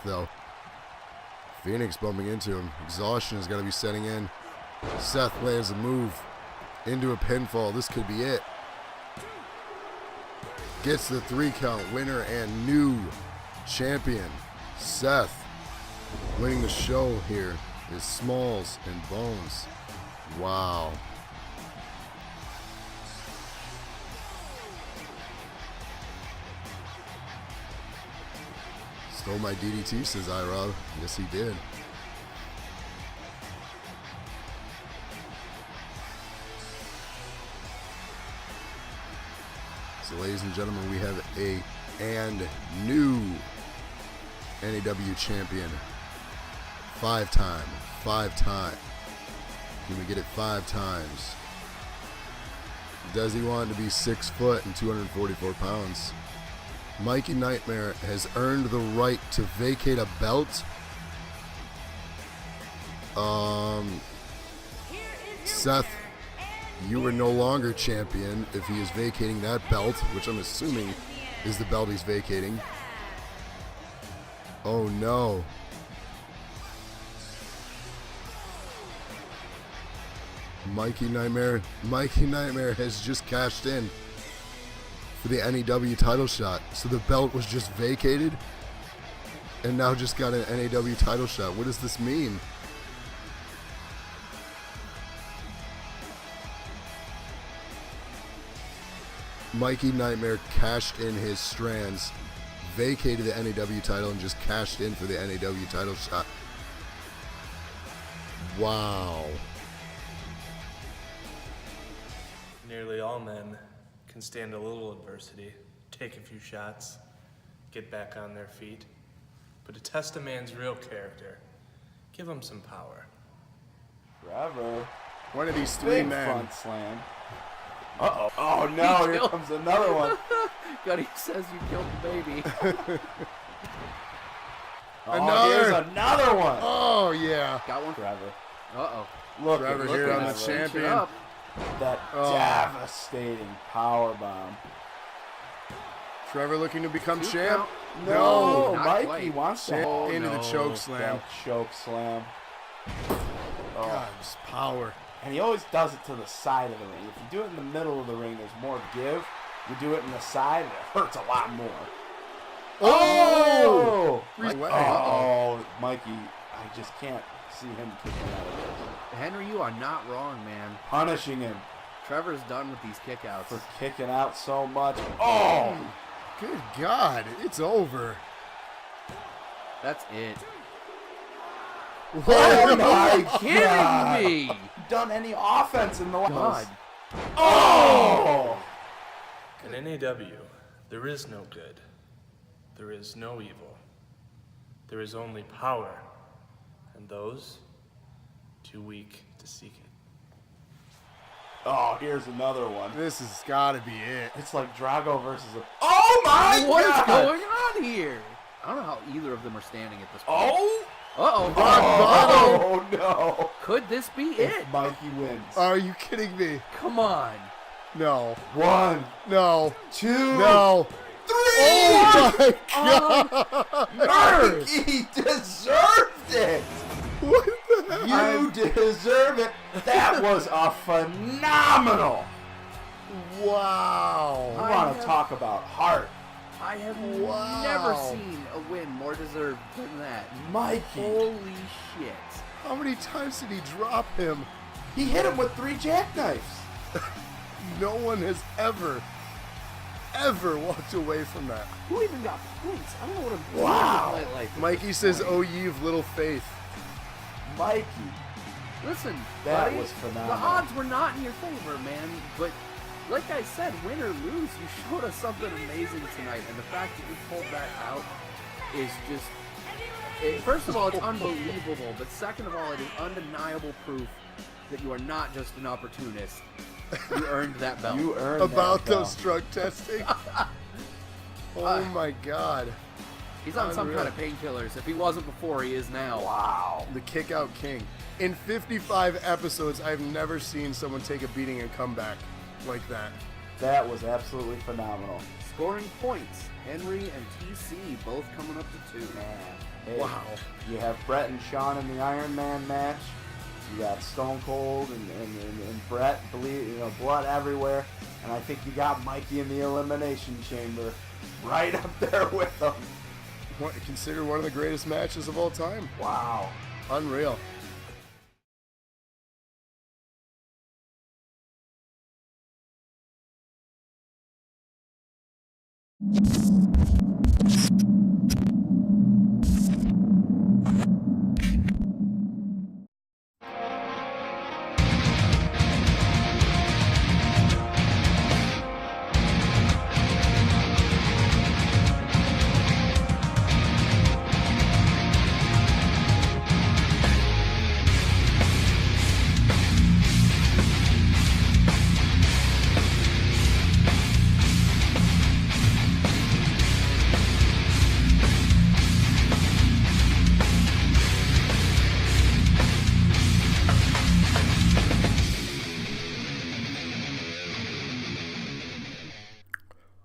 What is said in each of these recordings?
though. Phoenix bumping into him. Exhaustion has got to be setting in. Seth lands a move into a pinfall. This could be it. Gets the 3 count. Winner and new champion Seth. Winning the show here is Smalls and Bones. Wow. Stole my DDT, says iRob. Yes, he did. So, ladies and gentlemen, we have a new NAW champion. 5-time. Can we get it 5 times? Does he want to be 6 foot and 244 pounds? Mikey Nightmare has earned the right to vacate a belt. Seth, you are no longer champion if he is vacating that belt, which I'm assuming is the belt he's vacating. Oh no. Mikey Nightmare has just cashed in for the NAW title shot. So the belt was just vacated and now just got an NAW title shot. What does this mean? Mikey Nightmare cashed in his strands, vacated the NAW title, and just cashed in for the NAW title shot. Wow. Nearly all men can stand a little adversity, take a few shots, get back on their feet. But to test a man's real character, give him some power. Forever. One of these 3 Big men. front slam. Uh-oh. Oh, no. Here comes another one. God, he says you killed the baby. Here's another one. Oh, yeah. Got one? Forever. Uh-oh. Look Trevor at here on the that. champion. That devastating power bomb. Trevor looking to become 2 champ. count. No, Not Mikey quite. wants to Champ into the choke slam. that choke slam. God, just power. And he always does it to the side of the ring. If you do it in the middle of the ring, there's more give. You do it in the side, and it hurts a lot more. Oh! Mikey, I just can't see him kicking out of this. Henry, you are not wrong, man. Punishing him Trevor's done with these kickouts. for kicking out so much. Oh! Good God, it's over. That's it. Oh my Kidding God! me? Done any offense in the God. last? Oh! In NAW, there is no good. There is no evil. There is only power, and those too weak to seek it. Oh, here's another one. This has got to be it. It's like Drago versus a... Oh my What is God! going on here? I don't know how either of them are standing at this point. Oh! Uh-oh. Oh no! Could this be it? Mikey wins. Are you kidding me? Come on. No. 1, No. 2, No. 3! Oh my God! Mikey deserved it! What the hell? You deserve it. That was a phenomenal. Wow. I want to talk about heart. I have Wow. never seen a win more deserved than that. Mikey. Holy shit. How many times did he drop him? He hit him with 3 jackknives. No one has ever walked away from that. Who even got points? I don't know what a Wow. like Mikey says, "Oh, ye of little faith." Mikey. Listen, That buddy, was phenomenal. The odds were not in your favor, man. But like I said, win or lose, you showed us something amazing tonight. And the fact that you pulled that out is just... first of all, it's unbelievable. But second of all, it is undeniable proof that you are not just an opportunist. You earned that belt. You earned About that those drug testing. Oh my God. He's on some Unreal. kind of painkillers. If he wasn't before, he is now. Wow. The kick out king. In 55 episodes, I've never seen someone take a beating and come back like that. That was absolutely phenomenal. Scoring points, Henry and TC both coming up to 2. Man, hey, Wow. You have Brett and Sean in the Iron Man match. You got Stone Cold and Brett, blood everywhere. And I think you got Mikey in the Elimination Chamber right up there with them. Considered one of the greatest matches of all time. Wow. Unreal.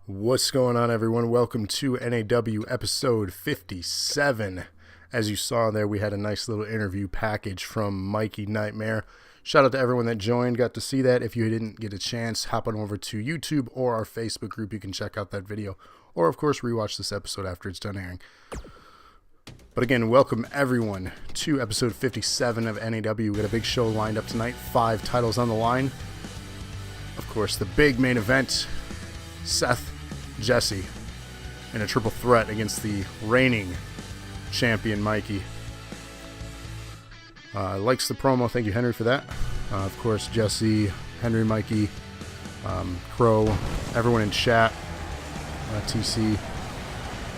What's going on, everyone? Welcome to NAW episode 57. As you saw there, we had a nice little interview package from Mikey Nightmare. Shout out to everyone that joined, got to see that. If you didn't get a chance, hop on over to YouTube or our Facebook group. You can check out that video, or of course rewatch this episode after it's done airing. But again, welcome everyone to episode 57 of NAW. We got a big show lined up tonight, 5 titles on the line. Of course, the big main event, Seth, Jesse in a triple threat against the reigning champion Mikey. Likes the promo. Thank you, Henry, for that. Of course, Jesse, Henry, Mikey, Crow, everyone in chat, TC,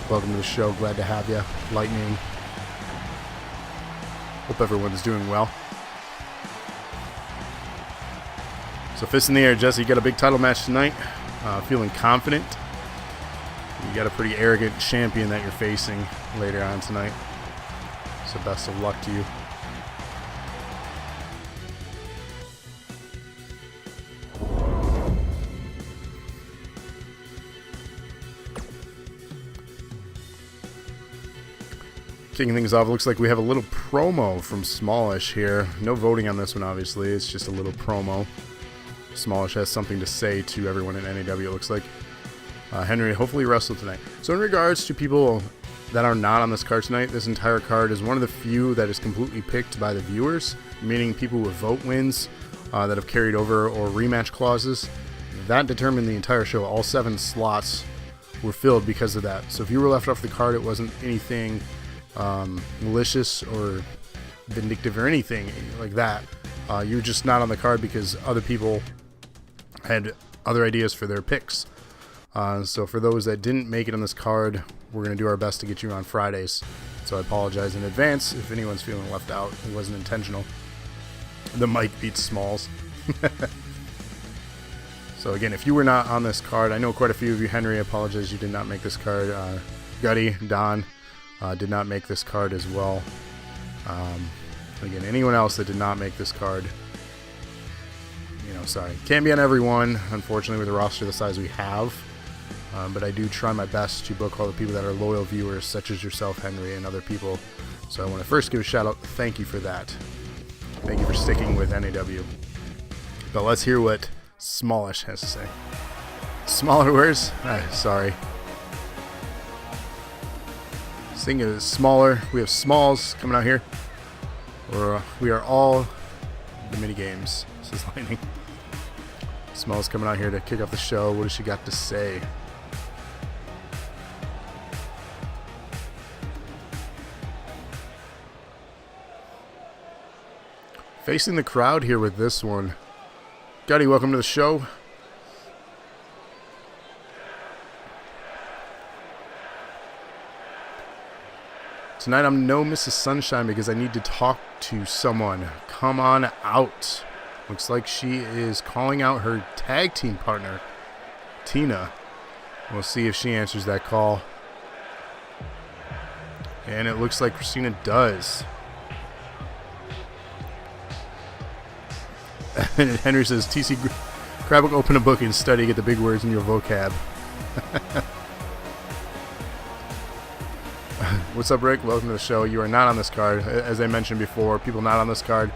welcome to the show. Glad to have you. Lightning. Hope everyone's doing well. So, fist in the air, Jesse. You got a big title match tonight. Feeling confident. You got a pretty arrogant champion that you're facing later on tonight. So best of luck to you. Kicking things off, looks like we have a little promo from Smallish here. No voting on this one, obviously. It's just a little promo. Smallish has something to say to everyone in NAW, it looks like. Henry hopefully wrestled tonight. So in regards to people that are not on this card tonight, this entire card is one of the few that is completely picked by the viewers, meaning people with vote wins that have carried over or rematch clauses. That determined the entire show. All 7 slots were filled because of that. So if you were left off the card, it wasn't anything malicious or vindictive or anything like that. You were just not on the card because other people had other ideas for their picks. So for those that didn't make it on this card, we're going to do our best to get you on Fridays. So I apologize in advance if anyone's feeling left out. It wasn't intentional. The Mike beats Smalls. So again, if you were not on this card, I know quite a few of you, Henry, I apologize you did not make this card. Gutty, Don did not make this card as well. Again, anyone else that did not make this card, sorry. Can't be on everyone, unfortunately, with a roster the size we have. But I do try my best to book all the people that are loyal viewers, such as yourself, Henry, and other people. So I want to first give a shout out. Thank you for that. Thank you for sticking with NAW. But let's hear what Smallish has to say. Smaller words? Sorry. This thing is smaller. We have Smalls coming out here. We are all the mini games. This is Lightning. Smalls coming out here to kick off the show. What has she got to say? Facing the crowd here with this one. Gutty, welcome to the show. Tonight I'm no Mrs. Sunshine because I need to talk to someone. Come on out. Looks like she is calling out her tag team partner, Tina. We'll see if she answers that call. And it looks like Christina does. And Henry says, TC Grab a, open a book and study, get the big words in your vocab. What's up, Rick? Welcome to the show. You are not on this card. As I mentioned before, people not on this card.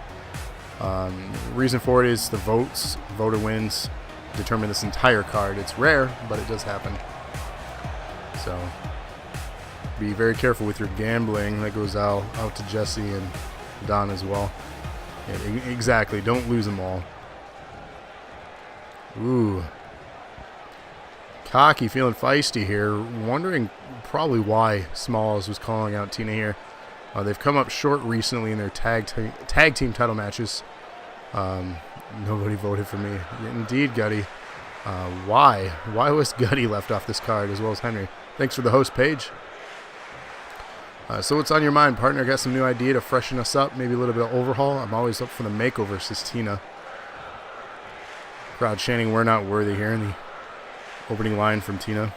Reason for it is the votes. Voter wins determine this entire card. It's rare, but it does happen. So be very careful with your gambling. That goes out to Jesse and Don as well. Yeah, exactly. Don't lose them all. Ooh. Cocky, feeling feisty here. Wondering probably why Smalls was calling out Tina here. They've come up short recently in their tag team title matches. Nobody voted for me. Indeed, Gutty. Why? Why was Gutty left off this card as well as Henry? Thanks for the host page. So what's on your mind, partner? Got some new idea to freshen us up? Maybe a little bit of overhaul? I'm always up for the makeover, says Tina. Crowd chanting, "We're not worthy" here in the opening line from Tina.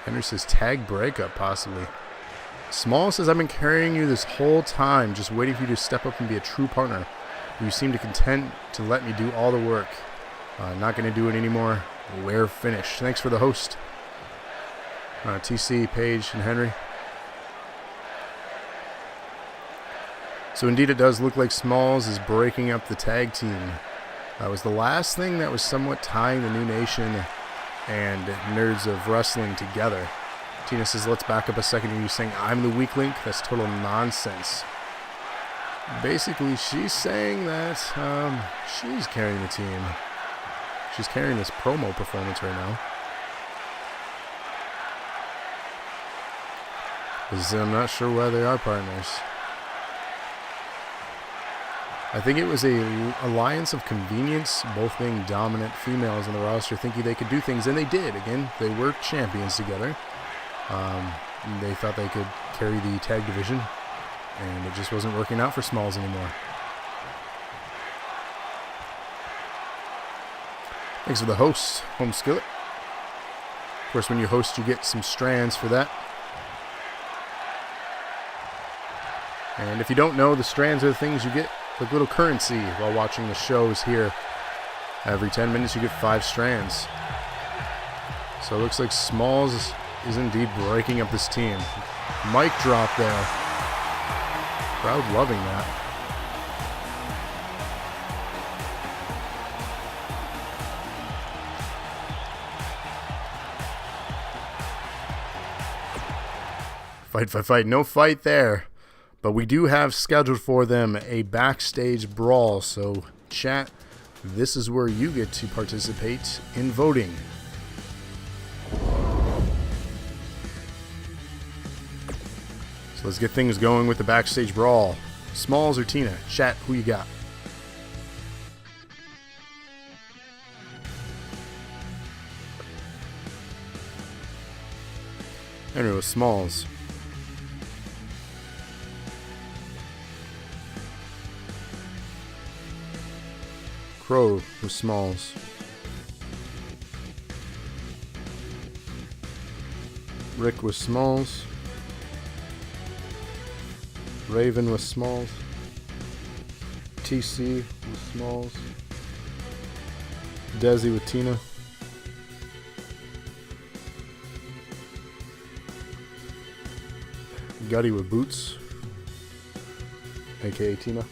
Henry says tag breakup, possibly. Small says, "I've been carrying you this whole time, just waiting for you to step up and be a true partner. You seem to content to let me do all the work. Not going to do it anymore. We're finished." Thanks for the host. TC, Paige, and Henry. So indeed it does look like Smalls is breaking up the tag team. That was the last thing that was somewhat tying the New Nation and Nerds of Wrestling together. Tina says, "Let's back up a second. Are you saying I'm the weak link? That's total nonsense." Basically, she's saying that she's carrying the team. She's carrying this promo performance right now. I'm not sure why they are partners. I think it was a alliance of convenience, both being dominant females on the roster, thinking they could do things, and they did. Again, they were champions together. They thought they could carry the tag division, and it just wasn't working out for Smalls anymore. Thanks for the host, Home Skillet. Of course, when you host, you get some strands for that. And if you don't know, the strands are the things you get like little currency while watching the shows here. Every 10 minutes you get 5 strands. So it looks like Smalls is indeed breaking up this team. Mic drop there. Crowd loving that. Fight. No fight there. But we do have scheduled for them a backstage brawl. So, chat, this is where you get to participate in voting. So let's get things going with the backstage brawl. Smalls or Tina? Chat, who you got? Henry with Smalls. Crow with Smalls. Rick with Smalls. Raven with Smalls. TC with Smalls. Desi with Tina. Gutty with Boots, aka Tina.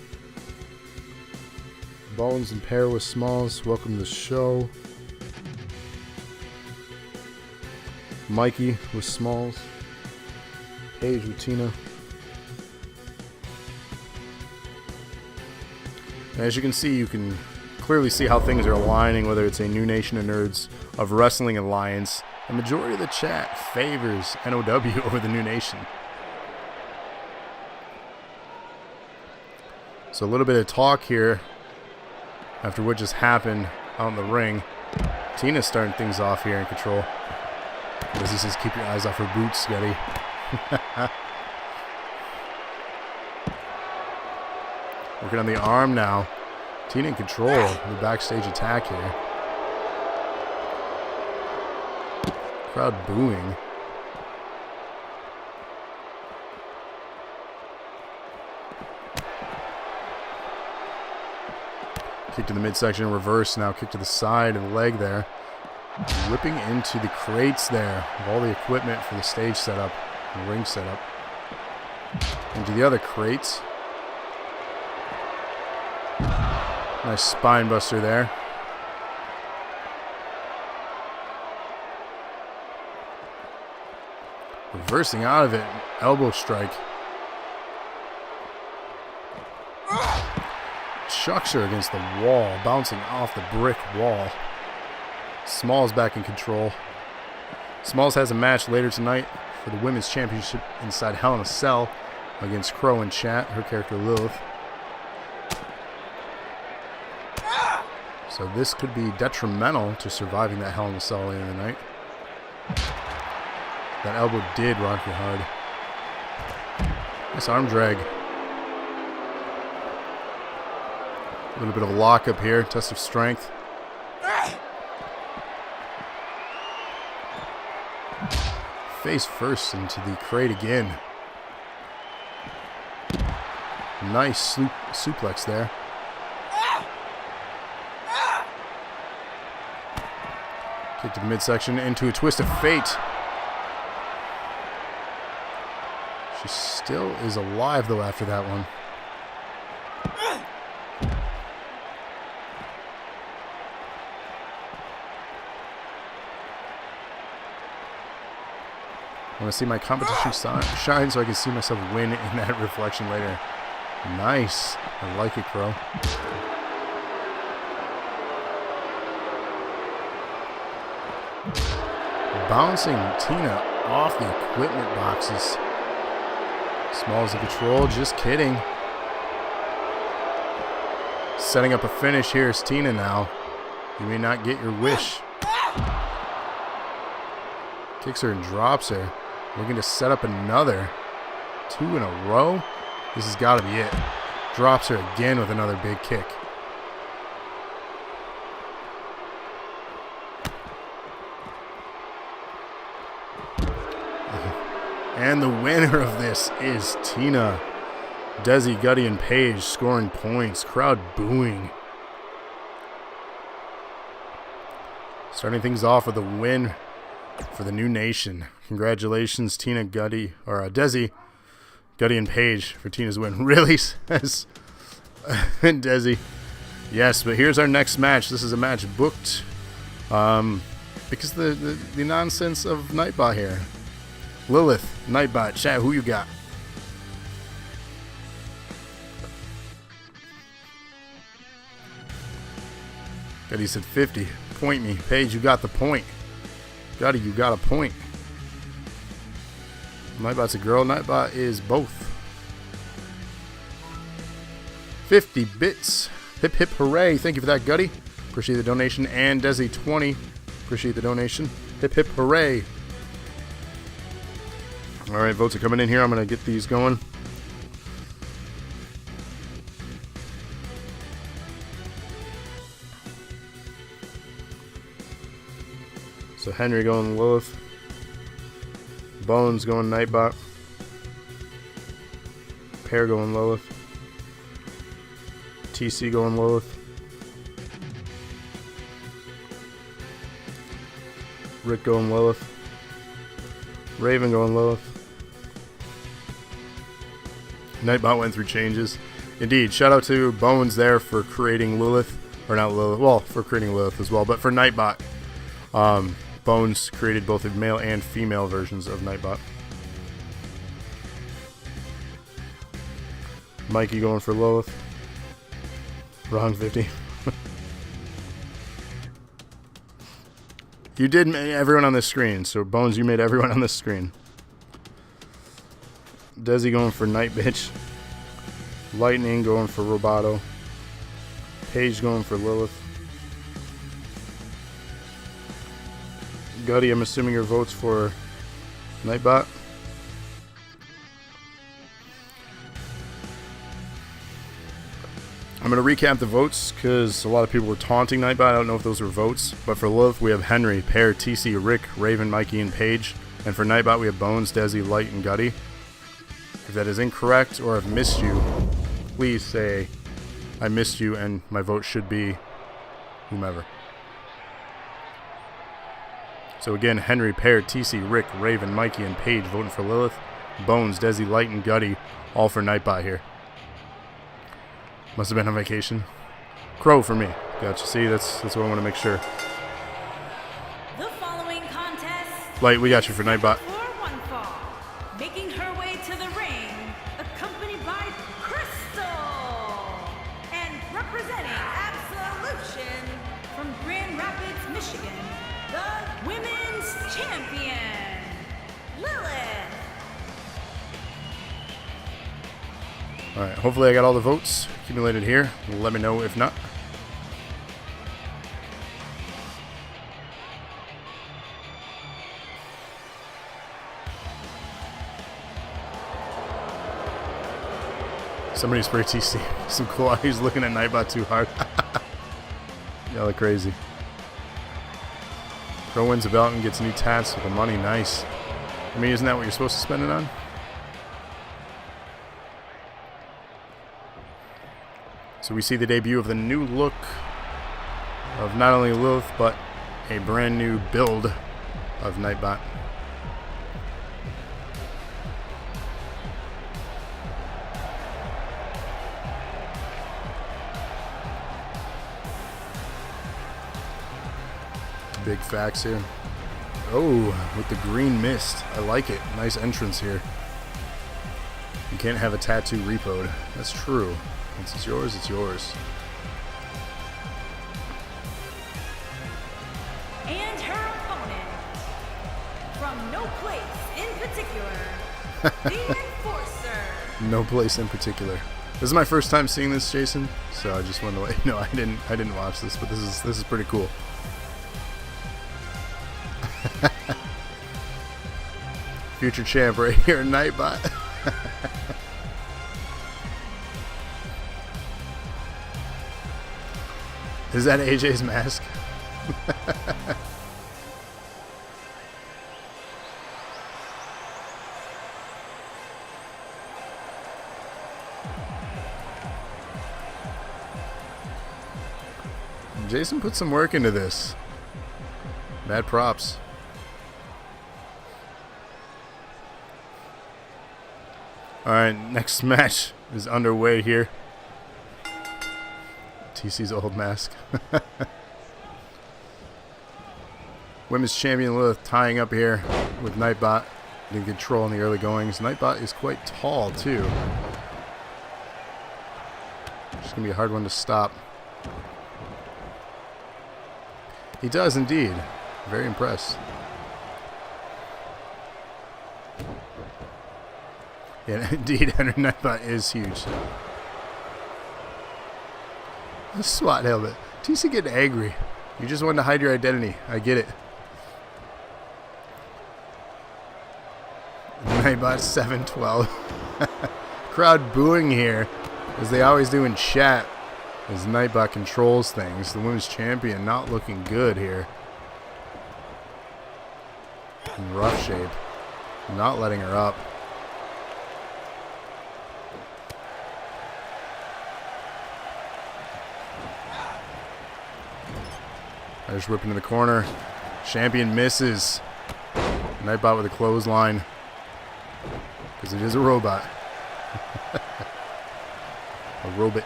Bones and Pear with Smalls. Welcome to the show. Mikey with Smalls. Paige with Tina. And as you can see, you can clearly see how things are aligning, whether it's a New Nation of Nerds of Wrestling Alliance. The majority of the chat favors NOW over the New Nation. So a little bit of talk here after what just happened out in the ring. Tina's starting things off here in control. As he says, keep your eyes off her boots, Scotty. Working on the arm now. Tina in control of the backstage attack here. Crowd booing. Kick to the midsection, reverse, now kick to the side of the leg there. Whipping into the crates there of all the equipment for the stage setup, the ring setup. Into the other crates. Nice spine buster there. Reversing out of it, elbow strike. Chucks her against the wall, bouncing off the brick wall. Smalls back in control. Smalls has a match later tonight for the Women's Championship inside Hell in a Cell against Crow and Chat, her character Lilith. So this could be detrimental to surviving that Hell in a Cell later in the night. That elbow did rock you hard. Nice arm drag. A little bit of a lockup here, test of strength. Face first into the crate again. Nice suplex there. Kick to the midsection into a twist of fate. She still is alive though after that one. I want to see my competition shine so I can see myself win in that reflection later. Nice. I like it, Crow. Bouncing Tina off the equipment boxes. Smalls in control, just kidding. Setting up a finish here is Tina now. You may not get your wish. Kicks her and drops her. Looking to set up another. 2 in a row. This has got to be it. Drops her again with another big kick. And the winner of this is Tina. Desi, Gutty, and Paige scoring points. Crowd booing. Starting things off with a win for the new nation. Congratulations, Tina, Gutty, or Desi, Gutty, and Paige for Tina's win. Really, says Desi. Yes, but here's our next match. This is a match booked because the nonsense of Nightbot here. Lilith, Nightbot, chat, who you got? Gutty said 50. Point me. Paige, you got the point. Gutty, you got a point. Nightbot's a girl. Nightbot is both. 50 bits. Hip hip hooray. Thank you for that, Gutty. Appreciate the donation. And Desi 20. Appreciate the donation. Hip hip hooray. Alright, votes are coming in here. I'm going to get these going. So Henry going Lilith. Bones going Nightbot. Pear going Lilith. TC going Lilith. Rick going Lilith. Raven going Lilith. Nightbot went through changes. Indeed, shout out to Bones there for creating Lilith. Or not Lilith, well, for creating Lilith as well. But for Nightbot, Bones created both the male and female versions of Nightbot. Mikey going for Lilith. Wrong 50. You did make everyone on this screen, so Bones, you made everyone on this screen. Desi going for Night Bitch. Lightning going for Roboto. Paige going for Lilith. Gutty, I'm assuming your votes for Nightbot. I'm going to recap the votes because a lot of people were taunting Nightbot. I don't know if those were votes. But for Lilith, we have Henry, Pear, TC, Rick, Raven, Mikey, and Paige. And for Nightbot, we have Bones, Desi, Light, and Gutty. If that is incorrect or I've missed you, please say I missed you, and my vote should be whomever. So again, Henry, Pear, TC, Rick, Raven, Mikey, and Paige voting for Lilith. Bones, Desi, Light, and Gutty all for Nightbot here. Must have been on vacation. Crow for me. Gotcha. See, that's what I want to make sure. The following contest. Light, we got you for Nightbot. For one fall, making her way to the ring, accompanied by Crystal, and representing Absolution from Grand Rapids, Michigan, the women's champion, Lilith. All right. Hopefully, I got all the votes accumulated here. Let me know if not. Somebody spray TC. Some cool. He's looking at Nightbot too hard. Y'all are crazy. Crow wins the belt and gets new tats with the money. Nice. I mean, isn't that what you're supposed to spend it on? So we see the debut of the new look of not only Lilith, but a brand new build of Nightbot. Big facts here. Oh, with the green mist. I like it. Nice entrance here. You can't have a tattoo repoed. That's true. Once it's yours, it's yours. And her opponent, from no place in particular, the Enforcer. No place in particular. This is my first time seeing this, Jason. So I just wanted to let you know I didn't watch this, but this is pretty cool. Future champ right here, Nightbot. Is that AJ's mask? Jason put some work into this. Mad props. Alright, next match is underway here. TC's old mask. Women's champion Lilith tying up here with Nightbot. Didn't control in the early goings. Nightbot is quite tall too. It's going to be a hard one to stop. He does indeed. Very impressed. Yeah, indeed, Henry Nightbot is huge. A SWAT helmet. TC getting angry. You just wanted to hide your identity. I get it. Nightbot 712. Crowd booing here, as they always do in chat, as Nightbot controls things. The women's champion not looking good here. In rough shape. Not letting her up. Irish whip into the corner. Champion misses. Nightbot with a clothesline. Because it is a robot. A robot.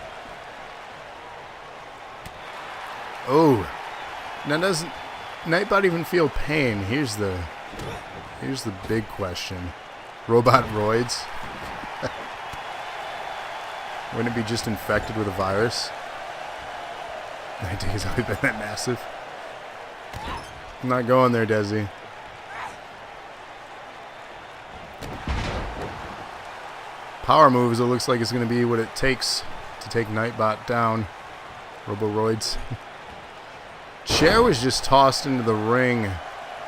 Oh. Now doesn't Nightbot even feel pain? Here's the big question. Robot roids? Wouldn't it be just infected with a virus? I think it's always been that massive. I'm not going there, Desi. Power moves, it looks like it's going to be what it takes to take Nightbot down. Roboroids. Chair was just tossed into the ring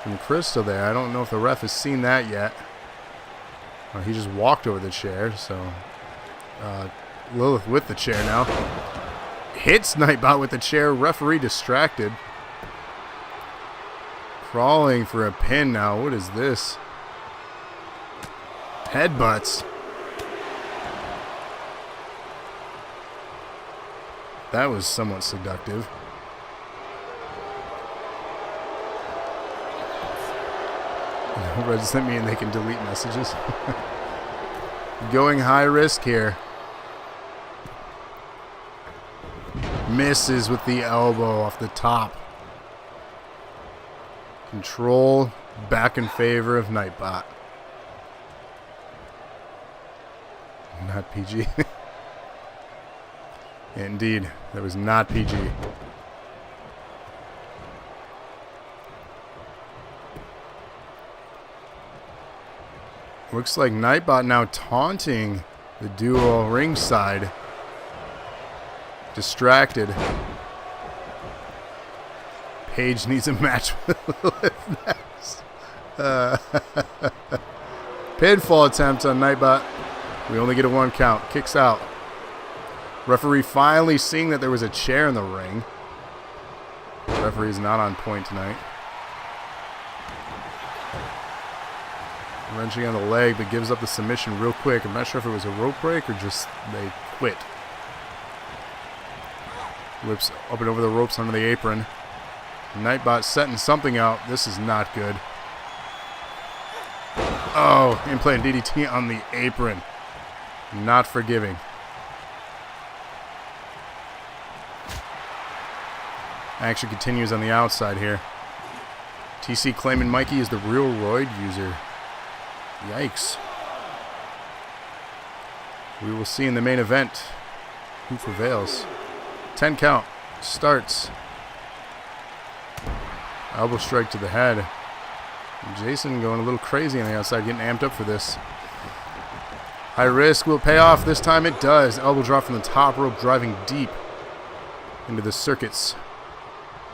from Crystal there. I don't know if the ref has seen that yet. He just walked over the chair, so Lilith with the chair now. Hits Nightbot with the chair. Referee distracted. Crawling for a pin now. What is this? Headbutts. That was somewhat seductive. Does that mean they can delete messages? Going high risk here. Misses with the elbow off the top. Control back in favor of Nightbot. Not PG. Indeed, that was not PG. Looks like Nightbot now taunting the duo ringside. Distracted. Paige needs a match with Ness. Pinfall attempt on Nightbot. We only get a 1 count. Kicks out. Referee finally seeing that there was a chair in the ring. The referee's not on point tonight. Wrenching on the leg, but gives up the submission real quick. I'm not sure if it was a rope break or just they quit. Whips up and over the ropes under the apron. Nightbot setting something out. This is not good. Oh, implant DDT on the apron. Not forgiving. Action continues on the outside here. TC claiming Mikey is the real roid user. Yikes. We will see in the main event who prevails. 10 count. Starts. Elbow strike to the head. Jason going a little crazy on the outside, getting amped up for this. High risk will pay off. This time it does. Elbow drop from the top rope, driving deep into the circuits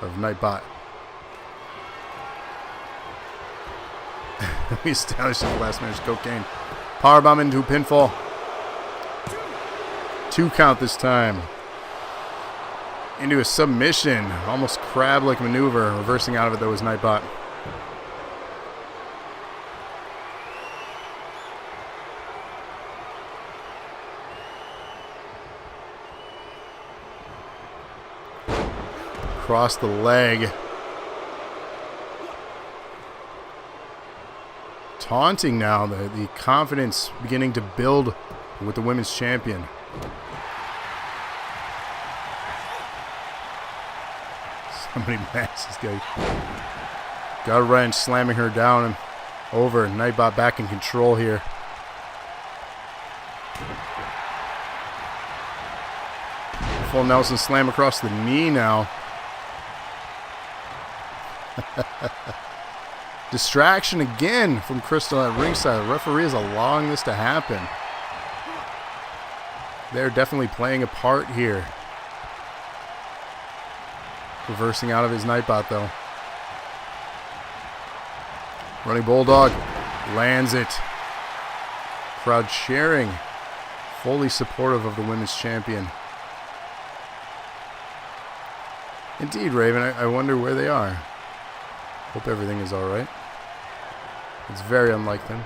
of Nightbot. We established in the last match cocaine. Powerbomb into pinfall. 2 count this time. Into a submission. Almost crab-like maneuver. Reversing out of it though was Nightbot. Across the leg. Taunting now. The confidence beginning to build with the women's champion. Somebody matched this guy. Got a wrench, slamming her down and over. Nightbot back in control here. Full Nelson slam across the knee now. Distraction again from Crystal at ringside. The referee is allowing this to happen. They're definitely playing a part here. Reversing out of his Nightbot though. Running Bulldog. Lands it. Crowd cheering. Fully supportive of the women's champion. Indeed, Raven. I wonder where they are. Hope everything is alright. It's very unlike them.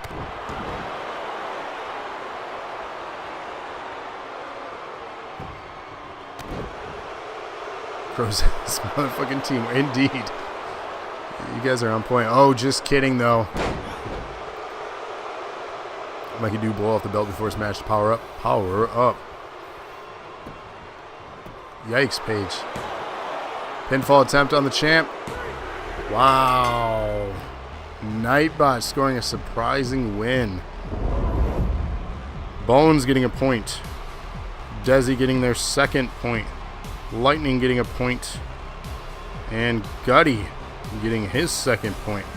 Crow's motherfucking team. Indeed. You guys are on point. Oh, just kidding, though. Mikey do blow off the belt before his match to power up. Power up. Yikes, Paige. Pinfall attempt on the champ. Wow. Nightbot scoring a surprising win. Bones getting a point. Desi getting their 2nd point. Lightning getting a point. And Gutty getting his 2nd point.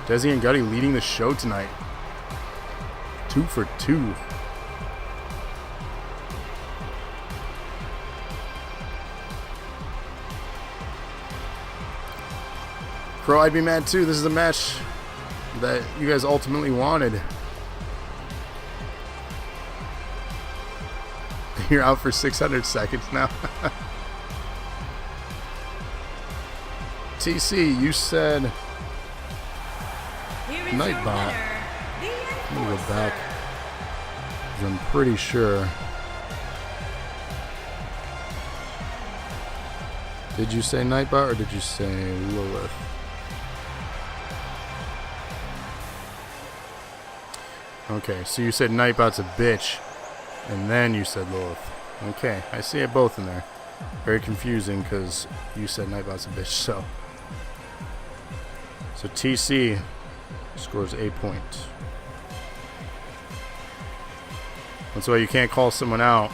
Desi and Gutty leading the show tonight. 2 for 2. Crow, I'd be mad too. This is a match that you guys ultimately wanted. You're out for 600 seconds now. TC, you said Nightbot. Let me go back, 'cause I'm pretty sure Did you say Nightbot or did you say Lilith? Okay, so you said Nightbot's a bitch, and then you said Lilith. Okay, I see it both in there. Very confusing because you said Nightbot's a bitch, so. So TC scores a point. That's why you can't call someone out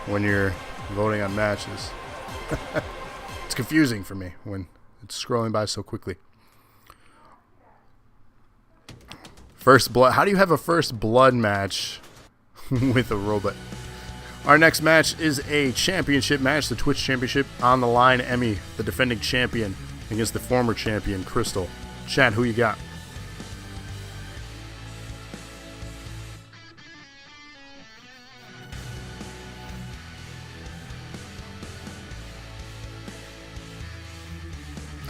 when you're voting on matches. It's confusing for me when it's scrolling by so quickly. First blood. How do you have a first blood match with a robot? Our next match is a championship match, the Twitch Championship. On the line, Emmy, the defending champion, against the former champion, Crystal. Chad, who you got?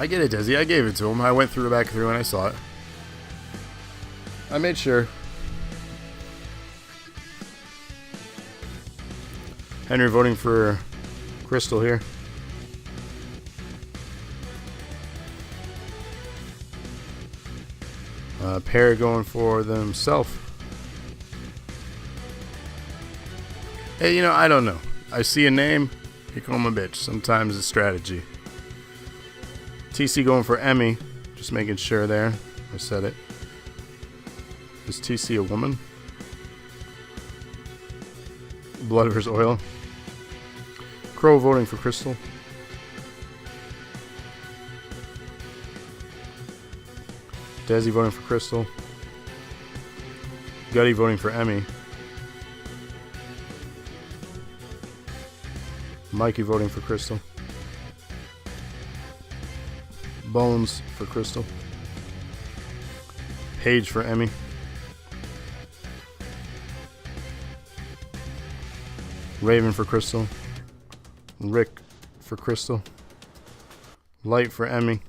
I get it, Desi. I gave it to him. I went through back through and I saw it. I made sure. Henry voting for Crystal here. Pear going for themselves. Hey, you know, I don't know. I see a name, you call him a bitch. Sometimes it's strategy. TC going for Emmy. Just making sure there. I said it. Is TC a woman? Blood versus oil. Crow voting for Crystal. Desi voting for Crystal. Gutty voting for Emmy. Mikey voting for Crystal. Bones for Crystal. Paige for Emmy. Raven for Crystal. Rick for Crystal. Light for Emmy.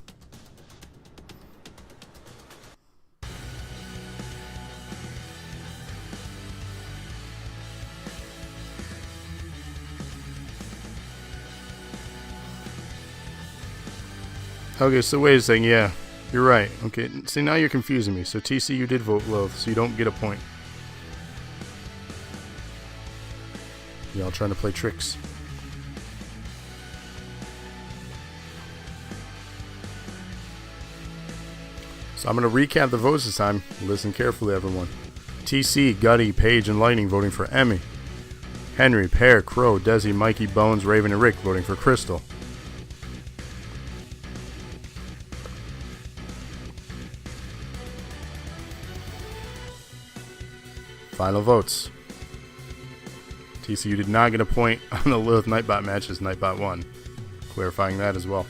Okay, so wait a second. Yeah, you're right. Okay, see, now you're confusing me. So TC, you did vote Lilith, so you don't get a point. Y'all trying to play tricks. So I'm going to recap the votes this time. Listen carefully, everyone. TC, Gutty, Paige, and Lightning voting for Emmy. Henry, Pear, Crow, Desi, Mikey, Bones, Raven, and Rick voting for Crystal. Final votes. TC, you did not get a point on the Lilith Nightbot match as Nightbot won. Clarifying that as well.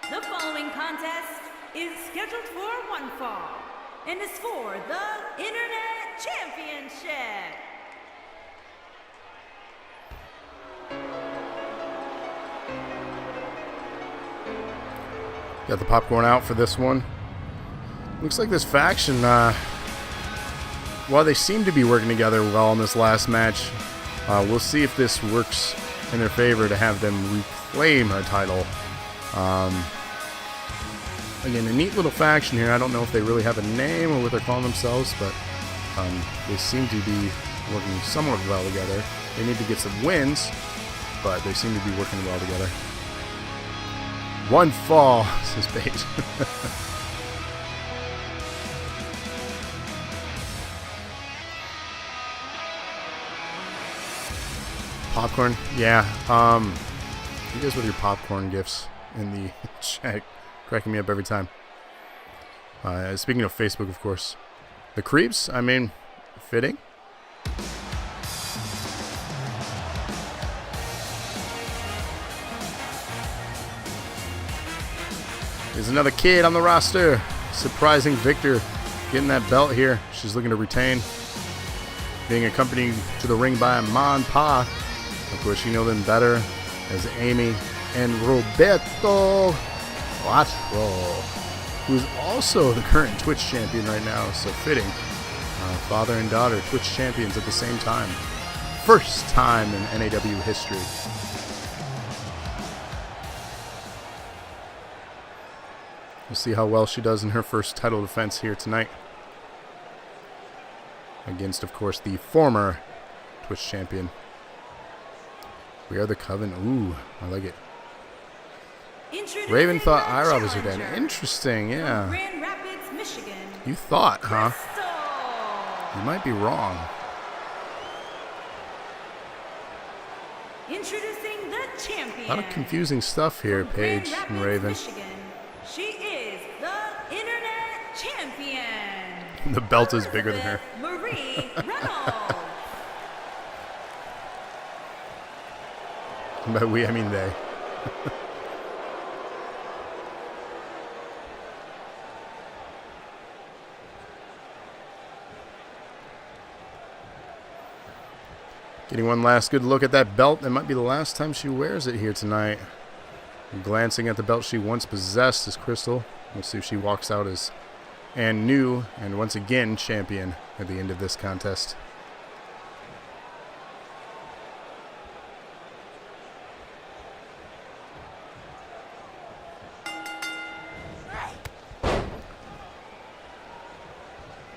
The following contest is scheduled for one fall and is for the Internet Championship. Got the popcorn out for this one. Looks like this faction, while they seem to be working together well in this last match, we'll see if this works in their favor to have them reclaim a title. Again, a neat little faction here. I don't know if they really have a name or what they're calling themselves, but they seem to be working somewhat well together. They need to get some wins, but they seem to be working well together. One fall, says Paige. Popcorn? Yeah. You guys with your popcorn gifts in the chat. Cracking me up every time. Speaking of Facebook, of course. The creeps, I mean, fitting. There's another kid on the roster. Surprising Victor getting that belt here. She's looking to retain. Being accompanied to the ring by Mon Pa. Of course, you know them better as Amy and Roberto Quattro, who's also the current Twitch champion right now, so fitting. Father and daughter, Twitch champions at the same time. First time in NAW history. We'll see how well she does in her first title defense here tonight. Against, of course, the former Twitch champion. We are the Coven. Ooh, I like it. Raven thought Ira was her dad. Interesting, yeah. Grand Rapids, Michigan. You thought, huh? Crystal. You might be wrong. Introducing the champion. A lot of confusing stuff here, From Grand Paige Rapids, and Raven. Michigan, she is the Internet Champion. The belt is bigger than her. Marie Reynolds. By we, I mean they. Getting one last good look at that belt. That might be the last time she wears it here tonight. Glancing at the belt she once possessed as Crystal. We'll see if she walks out as and new and once again champion at the end of this contest.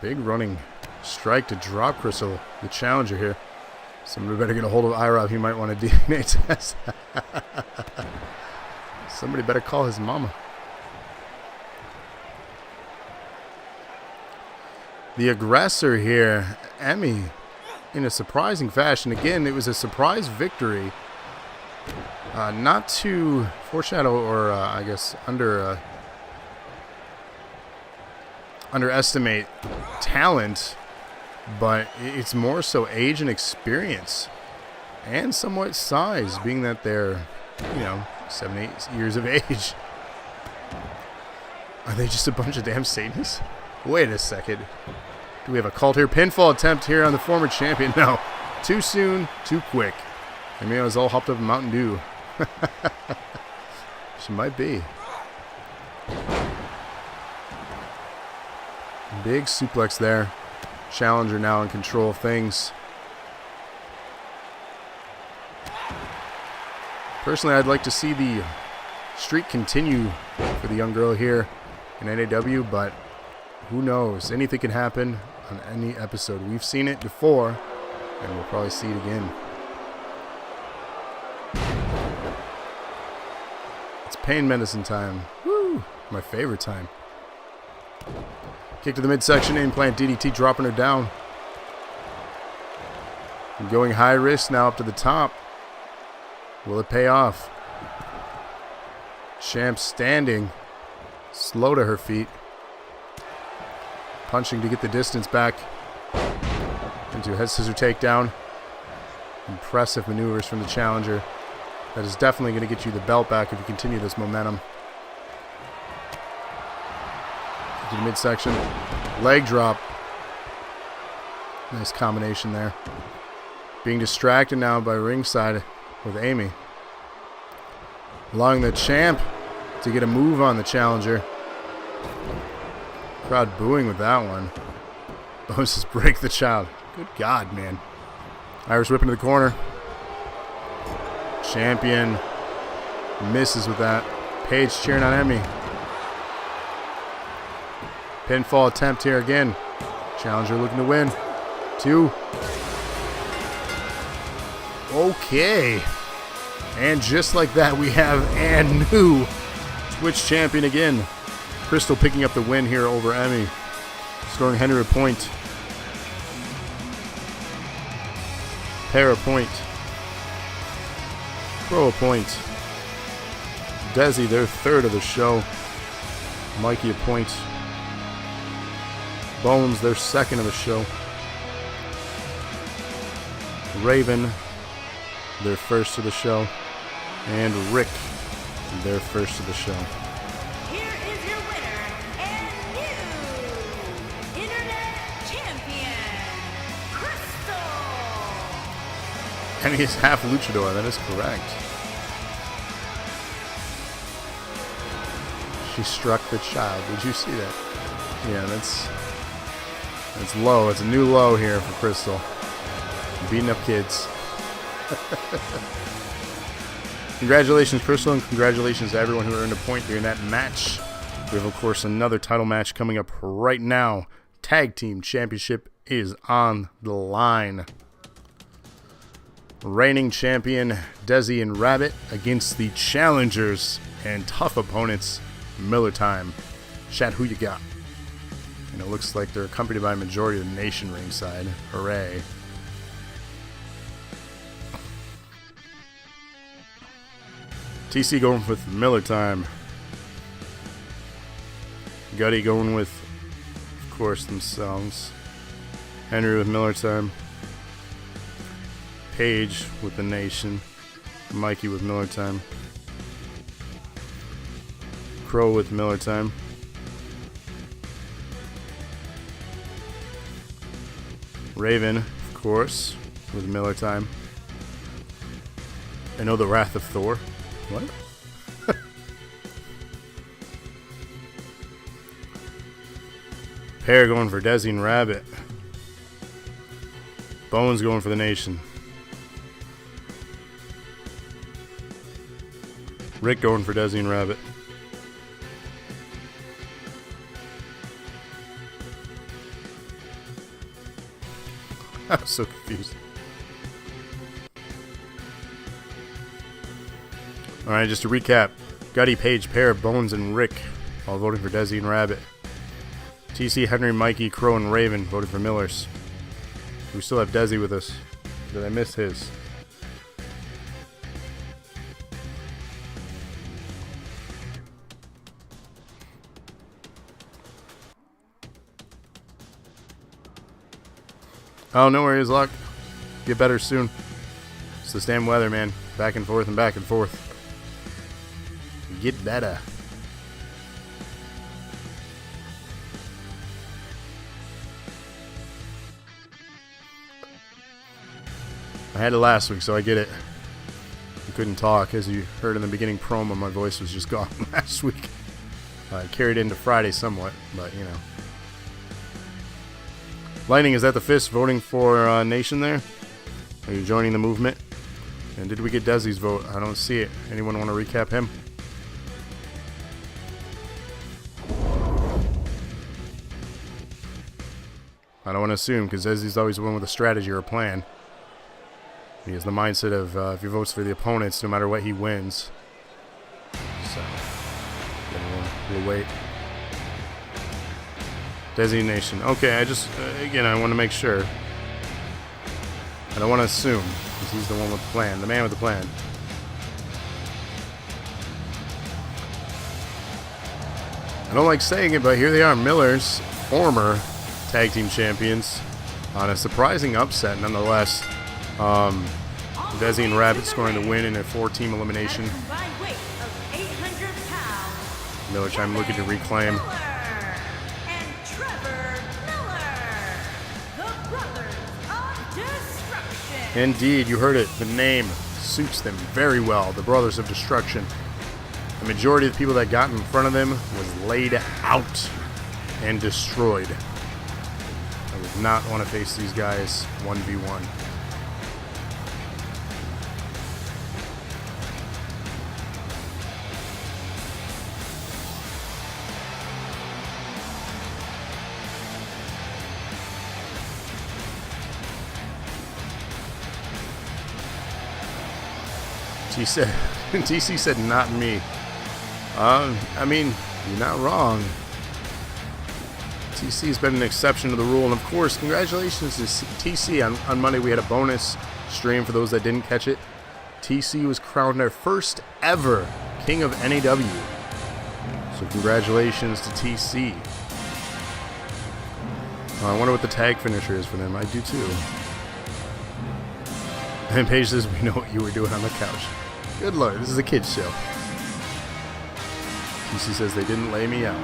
Big running strike to drop Crystal, the challenger here. Somebody better get a hold of Ira. He might want a DNA test. Somebody better call his mama. The aggressor here, Emmy, in a surprising fashion. Again, it was a surprise victory. Not to foreshadow or, I guess, underestimate talent, but it's more so age and experience and somewhat size, being that they're, 7, 8 years of age. Are they just a bunch of damn Satanists? Wait a second. Do we have a cult here? Pinfall attempt here on the former champion. No. Too soon, too quick. I mean, I was all hopped up in Mountain Dew. She might be. Big suplex there. Challenger now in control of things. Personally, I'd like to see the streak continue for the young girl here in NAW, but who knows? Anything can happen on any episode. We've seen it before, and we'll probably see it again. It's pain medicine time. Woo! My favorite time. Kick to the midsection, implant DDT, dropping her down. And going high risk now up to the top. Will it pay off? Champ standing, slow to her feet. Punching to get the distance back. Into a head scissor takedown. Impressive maneuvers from the challenger. That is definitely going to get you the belt back if you continue this momentum. To the midsection. Leg drop. Nice combination there. Being distracted now by ringside with Amy. Allowing the champ to get a move on the challenger. Crowd booing with that one. Moses break the child. Good God, man. Irish whip into the corner. Champion misses with that. Paige cheering on Emmy. Pinfall attempt here again. Challenger looking to win. 2. Okay. And just like that, we have a new Twitch champion again. Crystal picking up the win here over Emmy. Scoring Henry a point. Pair a point. Pro a point. Desi, their third of the show. Mikey a point. Bones, their second of the show. Raven, their first of the show. And Rick, their first of the show. Here is your winner and new Internet Champion, Crystal. And he's half luchador, that is correct. She struck the child. Did you see that? Yeah, that's low. It's a new low here for Crystal. Beating up kids. Congratulations, Crystal, and congratulations to everyone who earned a point during that match. We have, of course, another title match coming up right now. Tag Team Championship is on the line. Reigning champion Desi and Rabbit against the challengers and tough opponents Miller Time. Chat, who you got? And it looks like they're accompanied by a majority of the nation ringside. Hooray. TC going with Miller Time. Gutty going with, of course, themselves. Henry with Miller Time. Paige with the Nation. Mikey with Miller Time. Crow with Miller Time. Raven, of course, with Miller Time. I know the Wrath of Thor. What? Pear going for Desi and Rabbit. Bones going for the Nation. Rick going for Desi and Rabbit. I'm so confused. Alright, just to recap. Gutty, Paige, Pear, Bones, and Rick all voting for Desi and Rabbit. TC, Henry, Mikey, Crow, and Raven voted for Millers. We still have Desi with us. Did I miss his? Oh, no worries, Luck. Get better soon. It's the damn weather, man. Back and forth and back and forth. Get better. I had it last week, so I get it. I couldn't talk. As you heard in the beginning promo, my voice was just gone last week. I carried into Friday somewhat, but you know. Lightning, is that the Fist voting for Nation there? Are you joining the movement? And did we get Desi's vote? I don't see it. Anyone want to recap him? I don't want to assume, because Desi's always the one with a strategy or a plan. He has the mindset of if he votes for the opponents, no matter what, he wins. So, we'll wait. Designation. Okay, I just, again, I want to make sure. I don't want to assume, because he's the one with the plan, the man with the plan. I don't like saying it, but here they are, Millers, former tag team champions, on a surprising upset nonetheless. Desi and Rabbit scoring the win in a 4-team elimination. Miller Time looking to reclaim. Indeed, you heard it. The name suits them very well. The Brothers of Destruction. The majority of the people that got in front of them was laid out and destroyed. I would not want to face these guys 1v1. TC said, not me. I mean, you're not wrong. TC's been an exception to the rule. And of course, congratulations to TC. On Monday, we had a bonus stream for those that didn't catch it. TC was crowned our first ever King of NAW. So congratulations to TC. I wonder what the tag finisher is for them. I do too. And Paige says, we know what you were doing on the couch. Good lord, this is a kid's show. TC says they didn't lay me out.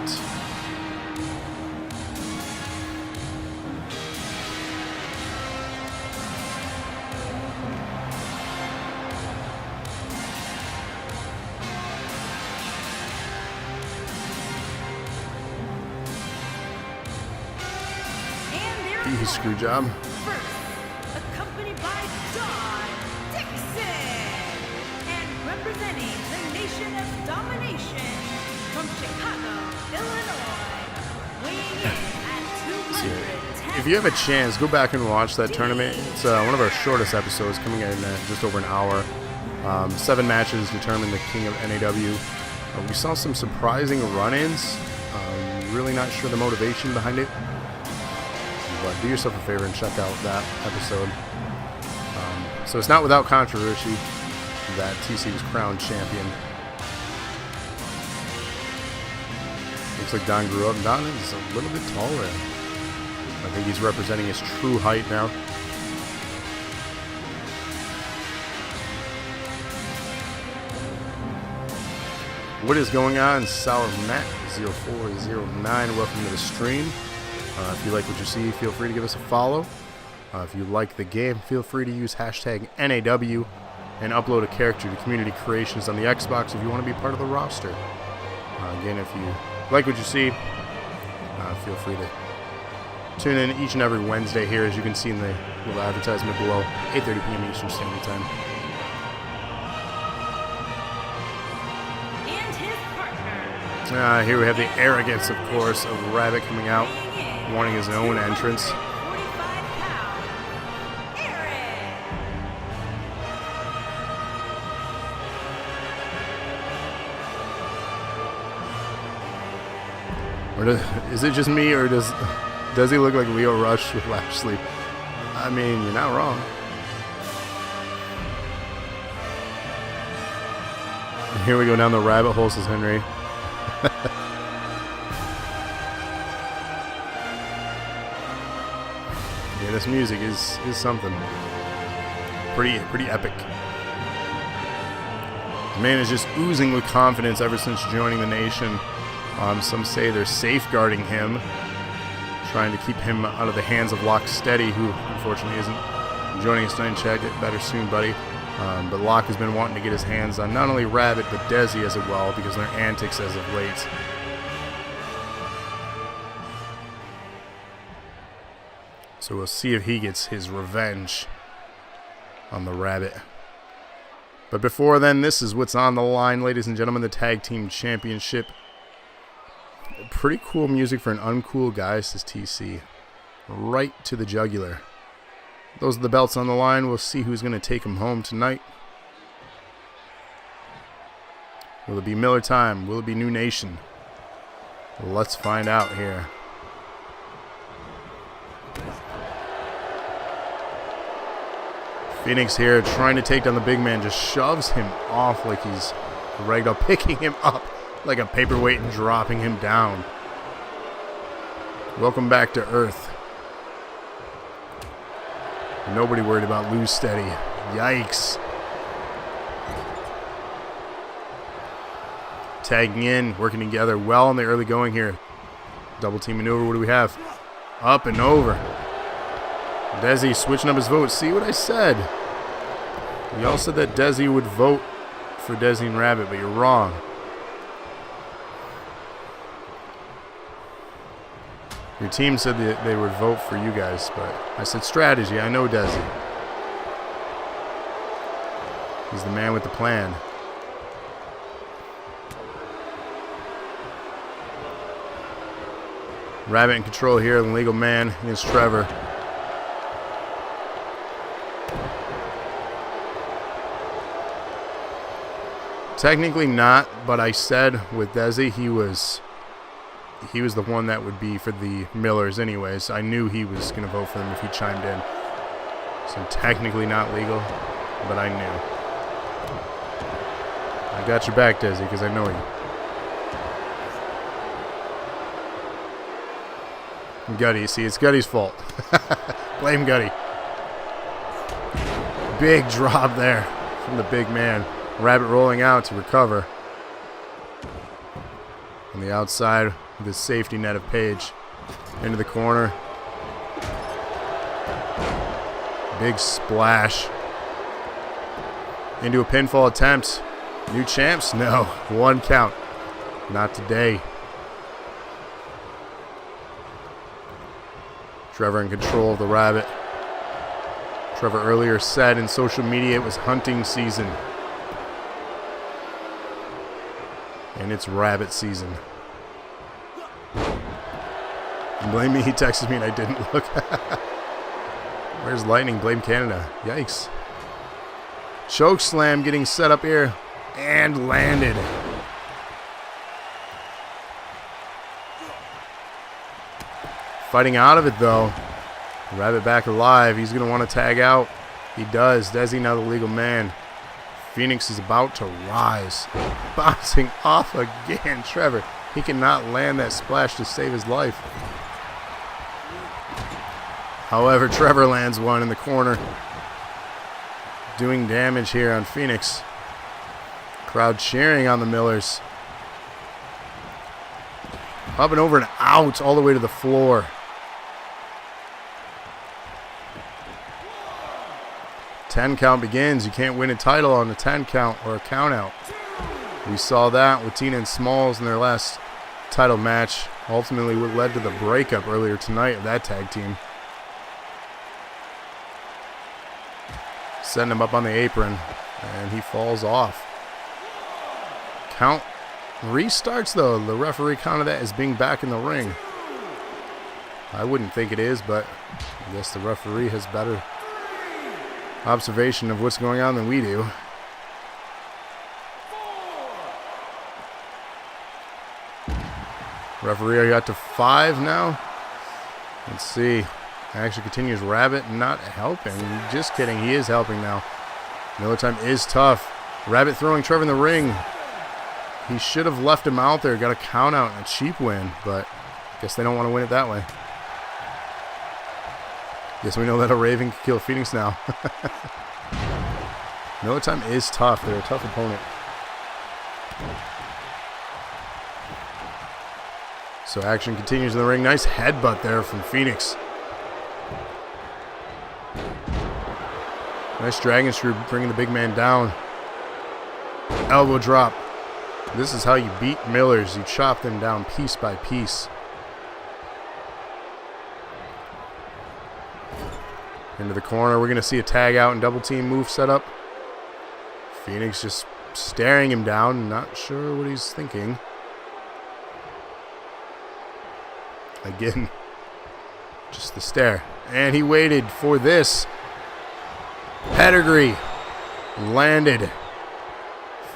Easy screw job. First, accompanied by Don Dixon, and representing the Nation of Domination from Chicago, Illinois, weighing in at 210. If you have a chance, go back and watch that tournament. It's one of our shortest episodes, coming in at just over an hour. 7 matches determined the king of NAW. We saw some surprising run-ins. Really not sure the motivation behind it. But do yourself a favor and check out that episode. So it's not without controversy that TC was crowned champion. Looks like Don grew up. Don is a little bit taller. I think he's representing his true height now. What is going on? Sour Matt 0409. Welcome to the stream. If you like what you see, feel free to give us a follow. If you like the game, feel free to use hashtag NAW and upload a character to Community Creations on the Xbox if you want to be part of the roster. Again, if you like what you see, feel free to tune in each and every Wednesday here, as you can see in the little advertisement below, 8:30 p.m. Eastern Standard Time. And his partner. Here we have the arrogance, of course, of Rabbit coming out, wanting his own entrance. 45-pound Eric. Or is it just me, or does he look like Leo Rush with Lashley? I mean, you're not wrong. And here we go down the rabbit hole, says Henry. Yeah, this music is something pretty epic. The man is just oozing with confidence ever since joining the Nation. Some say they're safeguarding him, trying to keep him out of the hands of Locksteady, who unfortunately isn't joining us tonight. Chad, get better soon, buddy. But Locke has been wanting to get his hands on not only Rabbit, but Desi as well, because of their antics as of late. So we'll see if he gets his revenge on the Rabbit. But before then, this is what's on the line, ladies and gentlemen, the Tag Team Championship. Pretty cool music for an uncool guy, says TC. Right to the jugular. Those are the belts on the line. We'll see who's going to take them home tonight. Will it be Miller time? Will it be New Nation? Let's find out here. Phoenix here trying to take down the big man. Just shoves him off like he's ragdoll, picking him up like a paperweight and dropping him down. Welcome back to Earth. Nobody worried about Lose Steady. Yikes. Tagging in, working together well in the early going here. Double team maneuver, what do we have? Up and over. Desi switching up his vote. See what I said? Y'all said that Desi would vote for Desi and Rabbit, but you're wrong. Your team said that they would vote for you guys, but I said strategy. I know Desi. He's the man with the plan. Rabbit in control here, the legal man against Trevor. Technically not, but I said with Desi he was the one that would be for the Millers anyways. I knew he was going to vote for them if he chimed in. So technically not legal, but I knew. I got your back, Desi, because I know you. Gutty, see, it's Gutty's fault. Blame Gutty. Big drop there from the big man. Rabbit rolling out to recover. On the outside with his safety net of Page. Into the corner. Big splash. Into a pinfall attempt. New champs? No. 1 count. Not today. Trevor in control of the Rabbit. Trevor earlier said in social media it was hunting season. And it's Rabbit season. And blame me, he texted me and I didn't look. Where's Lightning? Blame Canada. Yikes. Choke slam getting set up here and landed. Fighting out of it though. Rabbit back alive. He's going to want to tag out. He does. Desi now the legal man. Phoenix is about to rise. Bouncing off again. Trevor, he cannot land that splash to save his life. However, Trevor lands one in the corner. Doing damage here on Phoenix. Crowd cheering on the Millers. Up and over and out all the way to the floor. 10 count begins. You can't win a title on a 10 count or a count out. We saw that with Tina and Smalls in their last title match. Ultimately what led to the breakup earlier tonight of that tag team. Setting him up on the apron and he falls off. Count restarts though. The referee counted that as being back in the ring. I wouldn't think it is, but I guess the referee has better observation of what's going on than we do. Referee got to 5 now. Let's see. Action continues. Rabbit not helping. Just kidding. He is helping now. Miller time is tough. Rabbit throwing Trevor in the ring. He should have left him out there. Got a count out and a cheap win, but I guess they don't want to win it that way. Guess we know that a Raven can kill Phoenix now. Miller time is tough. They're a tough opponent. So action continues in the ring. Nice headbutt there from Phoenix. Nice dragon screw bringing the big man down. Elbow drop. This is how you beat Millers. You chop them down piece by piece. Into the corner. We're going to see a tag out and double team move set up. Phoenix just staring him down. Not sure what he's thinking. Again, just the stare. And he waited for this. Pedigree. Landed.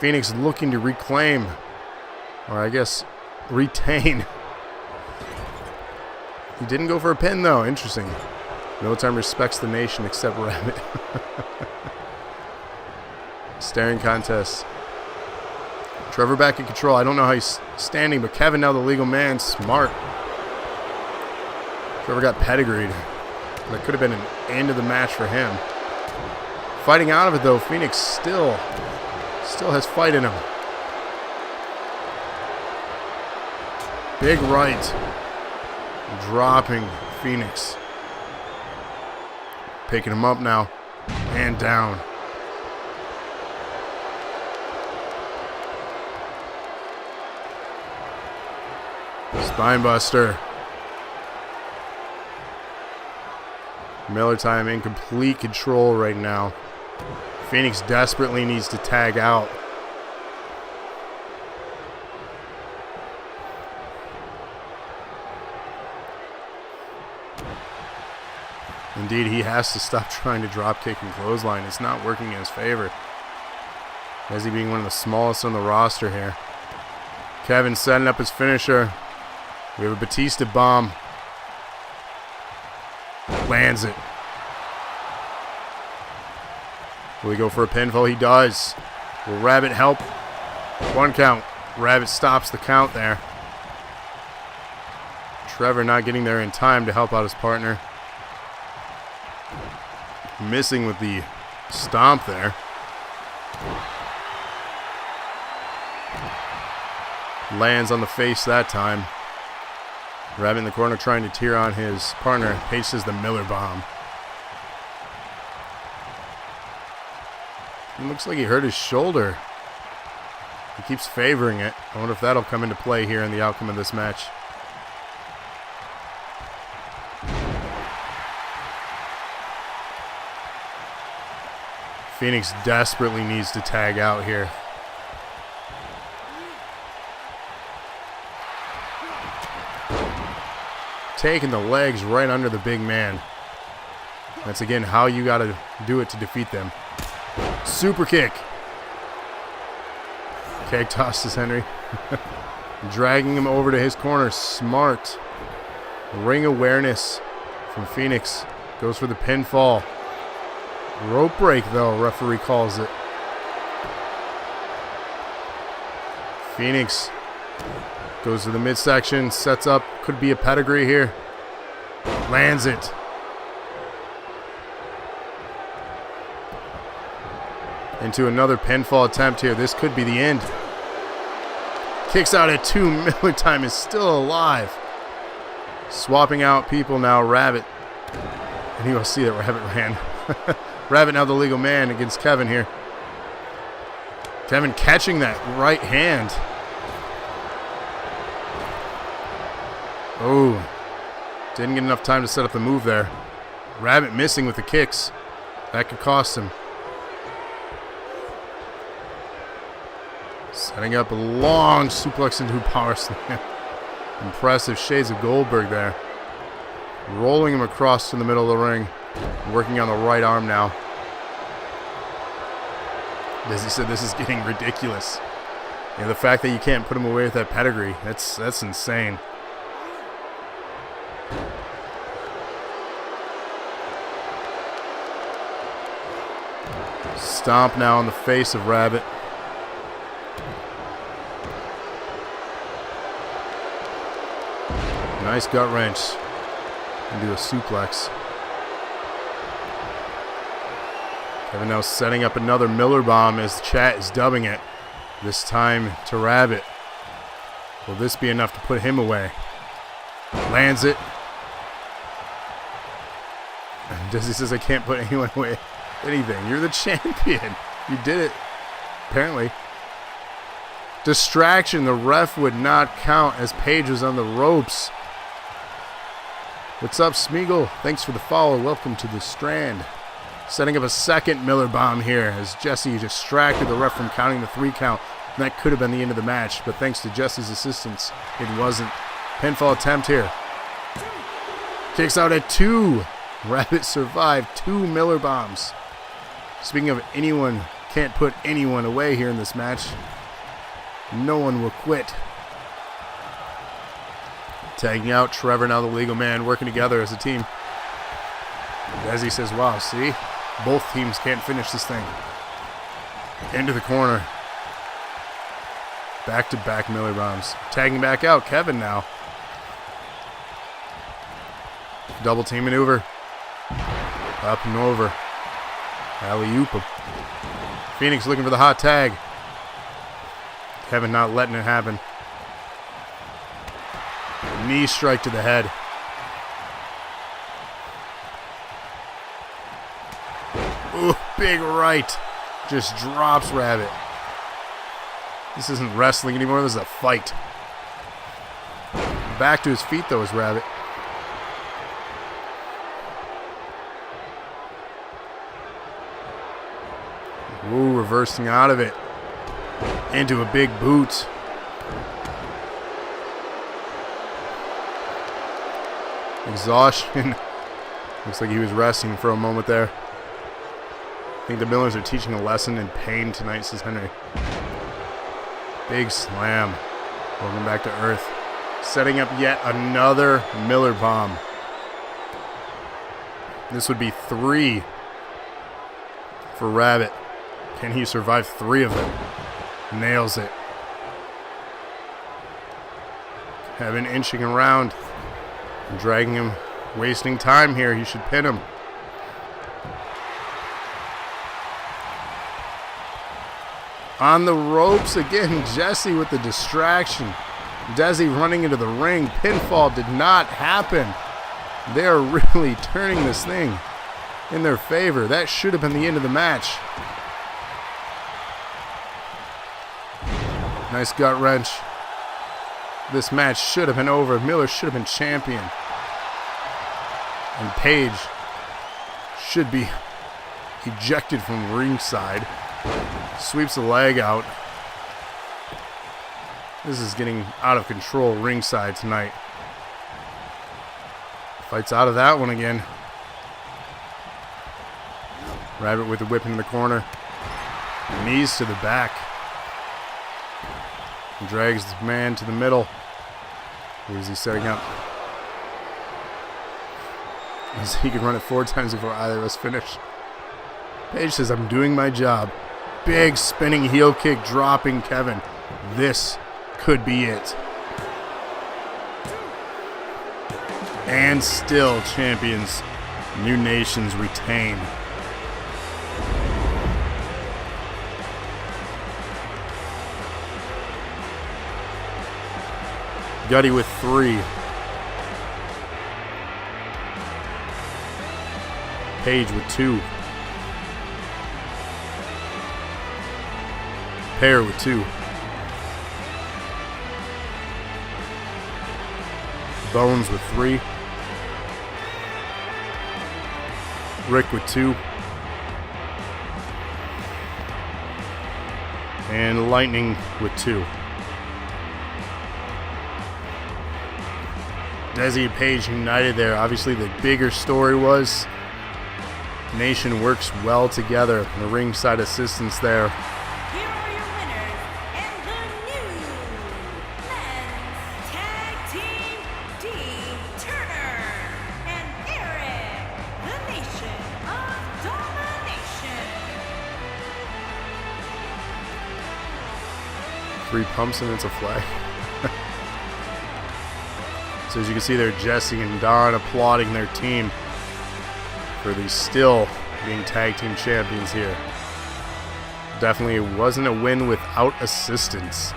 Phoenix looking to reclaim. Or I guess retain. He didn't go for a pin though. Interesting. No time respects the nation except Rabbit. Staring contest. Trevor back in control. I don't know how he's standing, but Kevin now the legal man. Smart. Trevor got pedigreed. That could have been an end of the match for him. Fighting out of it though. Phoenix still has fight in him. Big right. Dropping Phoenix. Picking him up now. And down. Spinebuster. Miller time in complete control right now. Phoenix desperately needs to tag out. Indeed, he has to stop trying to drop kick and clothesline. It's not working in his favor. As he being one of the smallest on the roster here. Kevin setting up his finisher. We have a Batista bomb. Lands it. Will he go for a pinfall? He does. Will Rabbit help? 1 count. Rabbit stops the count there. Trevor not getting there in time to help out his partner. Missing with the stomp there. Lands on the face that time. Rabbit in the corner trying to tear on his partner. Paces the Miller bomb. It looks like he hurt his shoulder. He keeps favoring it. I wonder if that'll come into play here in the outcome of this match. Phoenix desperately needs to tag out here. Taking the legs right under the big man. That's again how you got to do it to defeat them. Super kick. Keg tosses Henry. Dragging him over to his corner. Smart. Ring awareness from Phoenix. Goes for the pinfall. Rope break though, referee calls it. Phoenix goes to the midsection, sets up, could be a pedigree here. Lands it. Into another pinfall attempt here. This could be the end. Kicks out at 2. Miller Time is still alive. Swapping out people now. Rabbit. And you'll see that Rabbit ran. Rabbit now the legal man against Kevin here. Kevin catching that right hand. Oh. Didn't get enough time to set up the move there. Rabbit missing with the kicks. That could cost him. Setting up a long suplex into a power slam. Impressive shades of Goldberg there. Rolling him across to the middle of the ring. Working on the right arm now. As he said, this is getting ridiculous. You know, the fact that you can't put him away with that pedigree, that's insane. Stomp now on the face of Rabbit. Nice gut wrench into a suplex. Kevin now setting up another Miller bomb as the chat is dubbing it. This time to Rabbit. Will this be enough to put him away? Lands it. And Dizzy says, I can't put anyone away. Anything. You're the champion. You did it. Apparently. Distraction. The ref would not count as Paige was on the ropes. What's up, Smeagol? Thanks for the follow. Welcome to the Strand. Setting up a second Miller bomb here as Jesse distracted the ref from counting the 3 count. And that could have been the end of the match, but thanks to Jesse's assistance, it wasn't. Pinfall attempt here. Kicks out at 2. Rabbit survived 2 Miller bombs. Speaking of anyone, can't put anyone away here in this match. No one will quit. Tagging out Trevor, now the legal man, working together as a team. Desi says, wow, see? Both teams can't finish this thing. Into the corner. Back-to-back Miller bombs. Tagging back out, Kevin now. Double team maneuver. Up and over. Alley-oop. Phoenix looking for the hot tag. Kevin not letting it happen. Knee strike to the head. Ooh, big right. Just drops Rabbit. This isn't wrestling anymore. This is a fight. Back to his feet, though, is Rabbit. Ooh, reversing out of it. Into a big boot. Exhaustion. Looks like he was resting for a moment there. I think the Millers are teaching a lesson in pain tonight, says Henry. Big slam. Welcome back to earth. Setting up yet another Miller bomb. This would be 3 for Rabbit. Can he survive 3 of them? Nails it. Kevin inching around. Dragging him. Wasting time here. He should pin him. On the ropes again. Jesse with the distraction. Desi running into the ring. Pinfall did not happen. They are really turning this thing in their favor. That should have been the end of the match. Nice gut wrench. This match should have been over. Miller should have been champion. And Paige should be ejected from ringside. Sweeps the leg out. This is getting out of control ringside tonight. Fights out of that one again. Rabbit with the whip in the corner. Knees to the back. Drags the man to the middle. Who is he setting up? As he can run it 4 times before either of us finish. Paige says, I'm doing my job. Big spinning heel kick dropping Kevin. This could be it. And still champions. New Nations retain. Gutty with 3. Page with 2. Pear with 2. Bones with 3. Rick with 2. And Lightning with 2. Desi and Page united there. Obviously, the bigger story was Nation works well together. The ringside assistance there. Here are your winners and the new men's tag team, D. Turner and Eric, the Nation of Domination. 3 pumps and it's a flag. So as you can see there, Jesse and Don applauding their team for the still being tag team champions here. Definitely wasn't a win without assistance.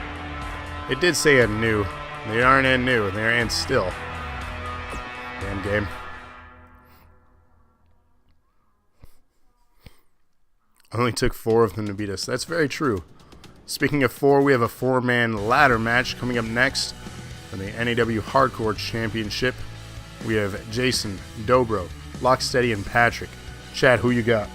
It did say and new. They aren't and new. They're and still. Damn game. Only took 4 of them to beat us. That's very true. Speaking of 4, we have a 4-man ladder match coming up next. For the NAW Hardcore Championship, we have Jason, Dobro, Locksteady, and Patrick. Chad, who you got?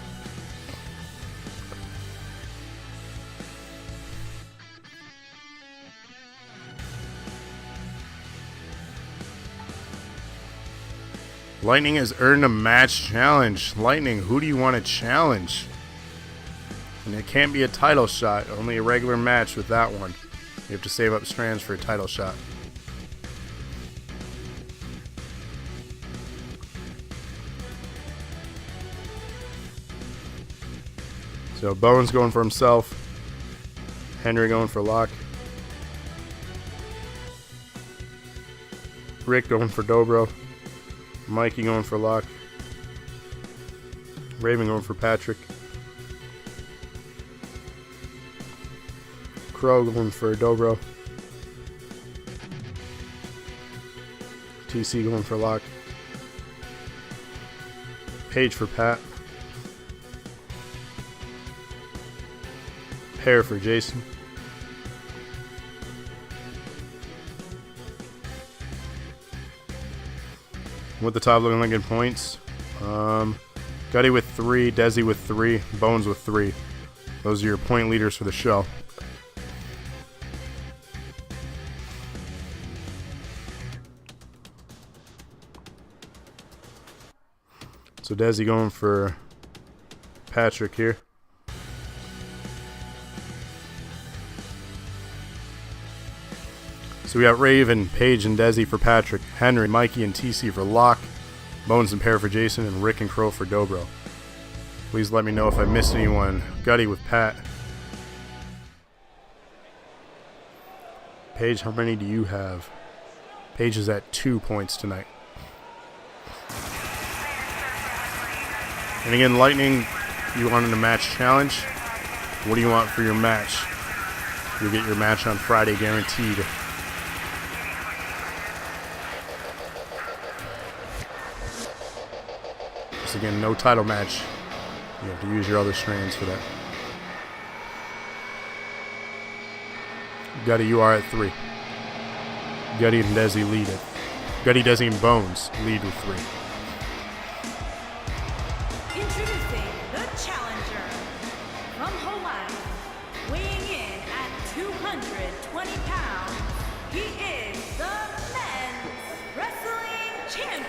Lightning has earned a match challenge. Lightning, who do you want to challenge? And it can't be a title shot, only a regular match with that one. You have to save up strands for a title shot. So Bowen's going for himself. Henry going for Locke. Rick going for Dobro. Mikey going for Locke. Raven going for Patrick. Crow going for Dobro. TC going for Locke. Page for Pat. Pear for Jason. With the top looking like in points. Gutty with 3, Desi with 3, Bones with 3. Those are your point leaders for the show. So Desi going for Patrick here. So we got Raven, Paige, and Desi for Patrick, Henry, Mikey, and TC for Locke, Bones and Pear for Jason, and Rick and Crow for Dobro. Please let me know if I missed anyone. Gutty with Pat. Paige, how many do you have? Paige is at 2 points tonight. And again, Lightning, you wanted a match challenge. What do you want for your match? You'll get your match on Friday guaranteed. Just again, no title match. You have to use your other strands for that. Gutty, you are at 3. Gutty and Desi lead it. Gutty, Desi, and Bones lead with 3. Introducing the challenger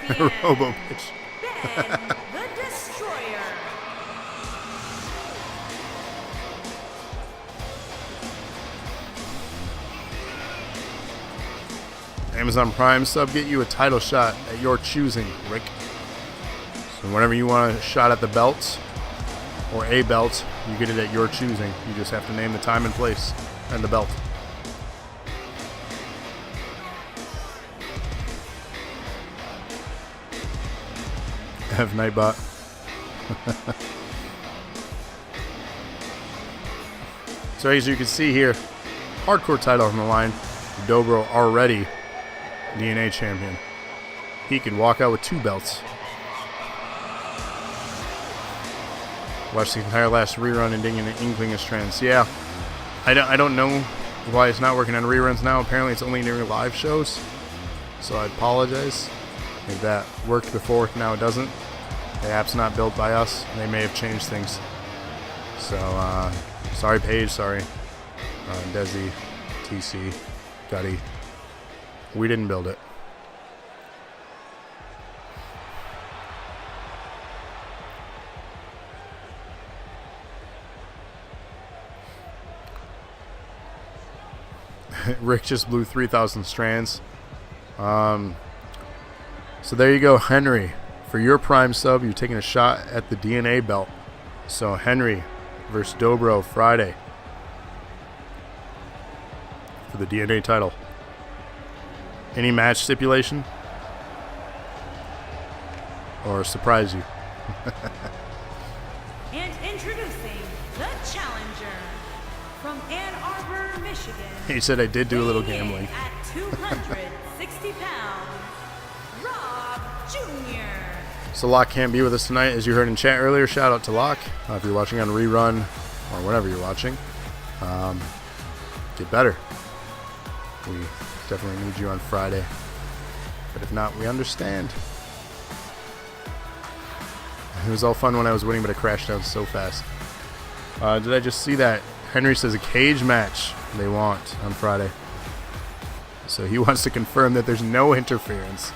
champion, Robo bitch. Ben the Destroyer. Amazon Prime sub get you a title shot at your choosing, Rick. So whenever you want a shot at the belt or a belt, you get it at your choosing. You just have to name the time and place and the belt. Have Nightbot. So as you can see here, hardcore title on the line. Dobro already DNA champion. He could walk out with 2 belts. Watch the entire last rerun and ding an inkling of trends. Yeah, I don't know why it's not working on reruns now. Apparently it's only during live shows. So I apologize if that worked before. Now it doesn't. The app's not built by us. They may have changed things. So sorry Paige, sorry Desi, TC, Gutty. We didn't build it. Rick just blew 3,000 strands. So there you go, Henry. For your Prime sub, you're taking a shot at the DNA belt. So Henry versus Dobro Friday for the DNA title. Any match stipulation? Or surprise you? And introducing the challenger from Ann Arbor, Michigan. He said I did do a little weighing in gambling. At 260 pounds, Rob Jr. So Locke can't be with us tonight, as you heard in chat earlier. Shout out to Locke. If you're watching on rerun or whatever you're watching, get better. We definitely need you on Friday. But if not, we understand. It was all fun when I was winning, but I crashed down so fast. Did I just see that? Henry says a cage match they want on Friday. So he wants to confirm that there's no interference.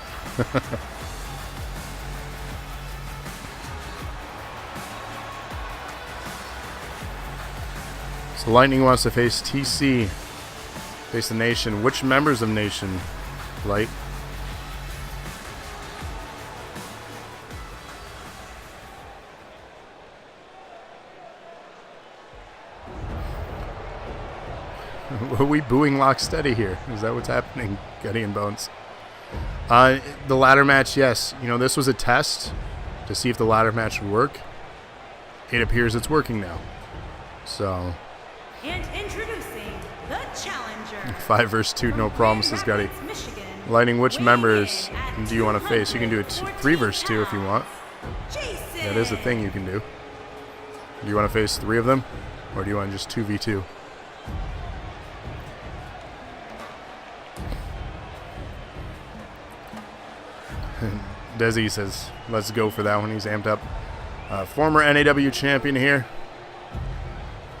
So Lightning wants to face TC, face the Nation. Which members of Nation, Light? Are we booing Locksteady here? Is that what's happening, Gutty and Bones? The ladder match, yes. You know, this was a test to see if the ladder match would work. It appears it's working now. So... And introducing the challenger. 5 versus 2, no promises, Gutty. Lightning, which members do you want to face? You can do a 3 versus 2 if you want. That is a thing you can do. Do you want to face 3 of them? Or do you want just 2v2? Desi says, let's go for that one. He's amped up. Former NAW champion here.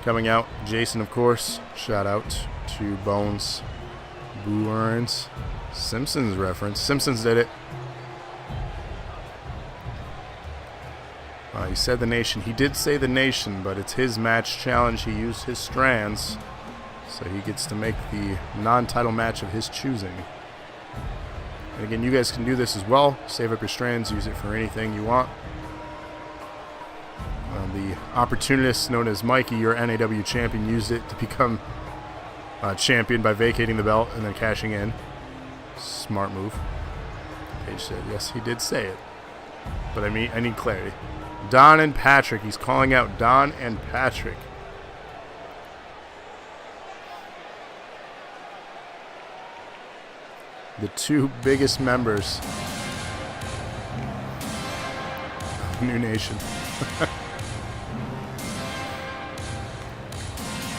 Coming out, Jason, of course. Shout out to Bones, Boo Earns, Simpsons reference. Simpsons did it. He said the Nation. He did say the Nation, but it's his match challenge. He used his strands, so he gets to make the non-title match of his choosing. And again, you guys can do this as well. Save up your strands, use it for anything you want. The opportunist known as Mikey, your NAW champion, used it to become champion by vacating the belt and then cashing in. Smart move. Paige said, yes, he did say it. But I need clarity. Don and Patrick. He's calling out Don and Patrick. The 2 biggest members of New Nation.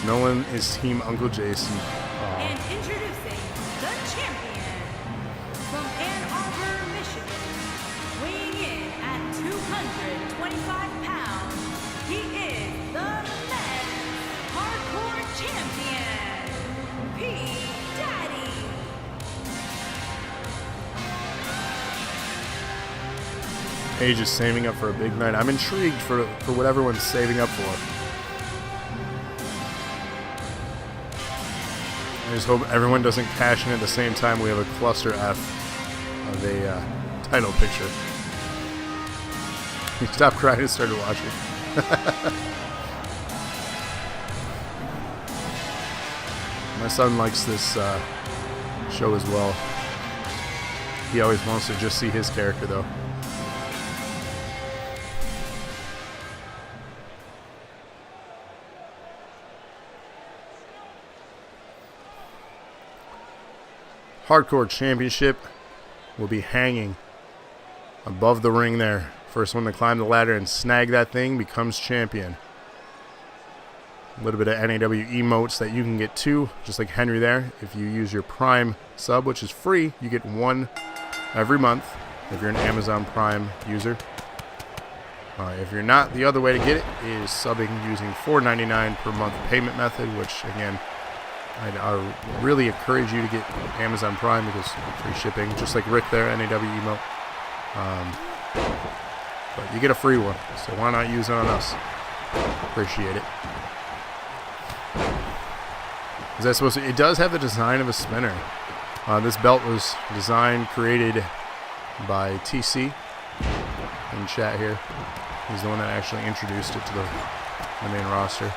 Nolan is Team Uncle Jason. And introducing the champion from Ann Arbor, Michigan, weighing in at 225 pounds, he is the men's hardcore champion, P. Daddy. Page is saving up for a big night. I'm intrigued for what everyone's saving up for. I just hope everyone doesn't cash in at the same time we have a cluster F of a title picture. He stopped crying and started watching. My son likes this show as well. He always wants to just see his character, though. Hardcore Championship will be hanging above the ring there. First one to climb the ladder and snag that thing becomes champion. A little bit of NAW emotes that you can get too, just like Henry there. If you use your Prime sub, which is free, you get one every month if you're an Amazon Prime user. If you're not, the other way to get it is subbing using $4.99 per month payment method, which again, I really encourage you to get Amazon Prime because free shipping, just like Rick there, NAW emote. But you get a free one, so why not use it on us? Appreciate it. Is that supposed to? It does have the design of a spinner. This belt was designed, created by TC in chat here. He's the one that actually introduced it to the main roster.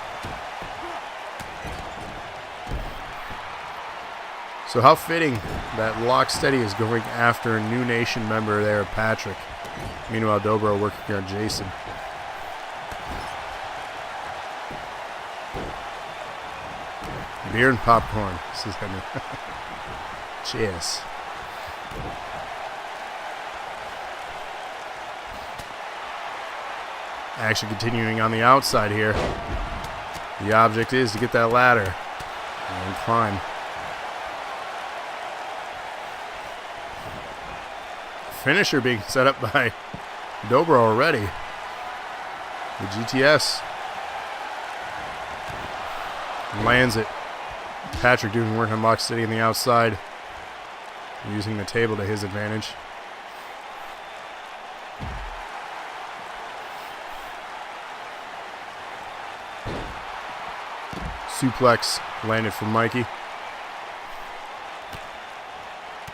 So how fitting that Locksteady is going after a New Nation member there, Patrick. Meanwhile, Dobro working on Jason. Beer and popcorn, says Henry. Cheers. Action continuing on the outside here. The object is to get that ladder and climb. Finisher being set up by Dobro already. The GTS lands it. Patrick doing work on Locksteady on the outside, using the table to his advantage. Suplex landed from Mikey.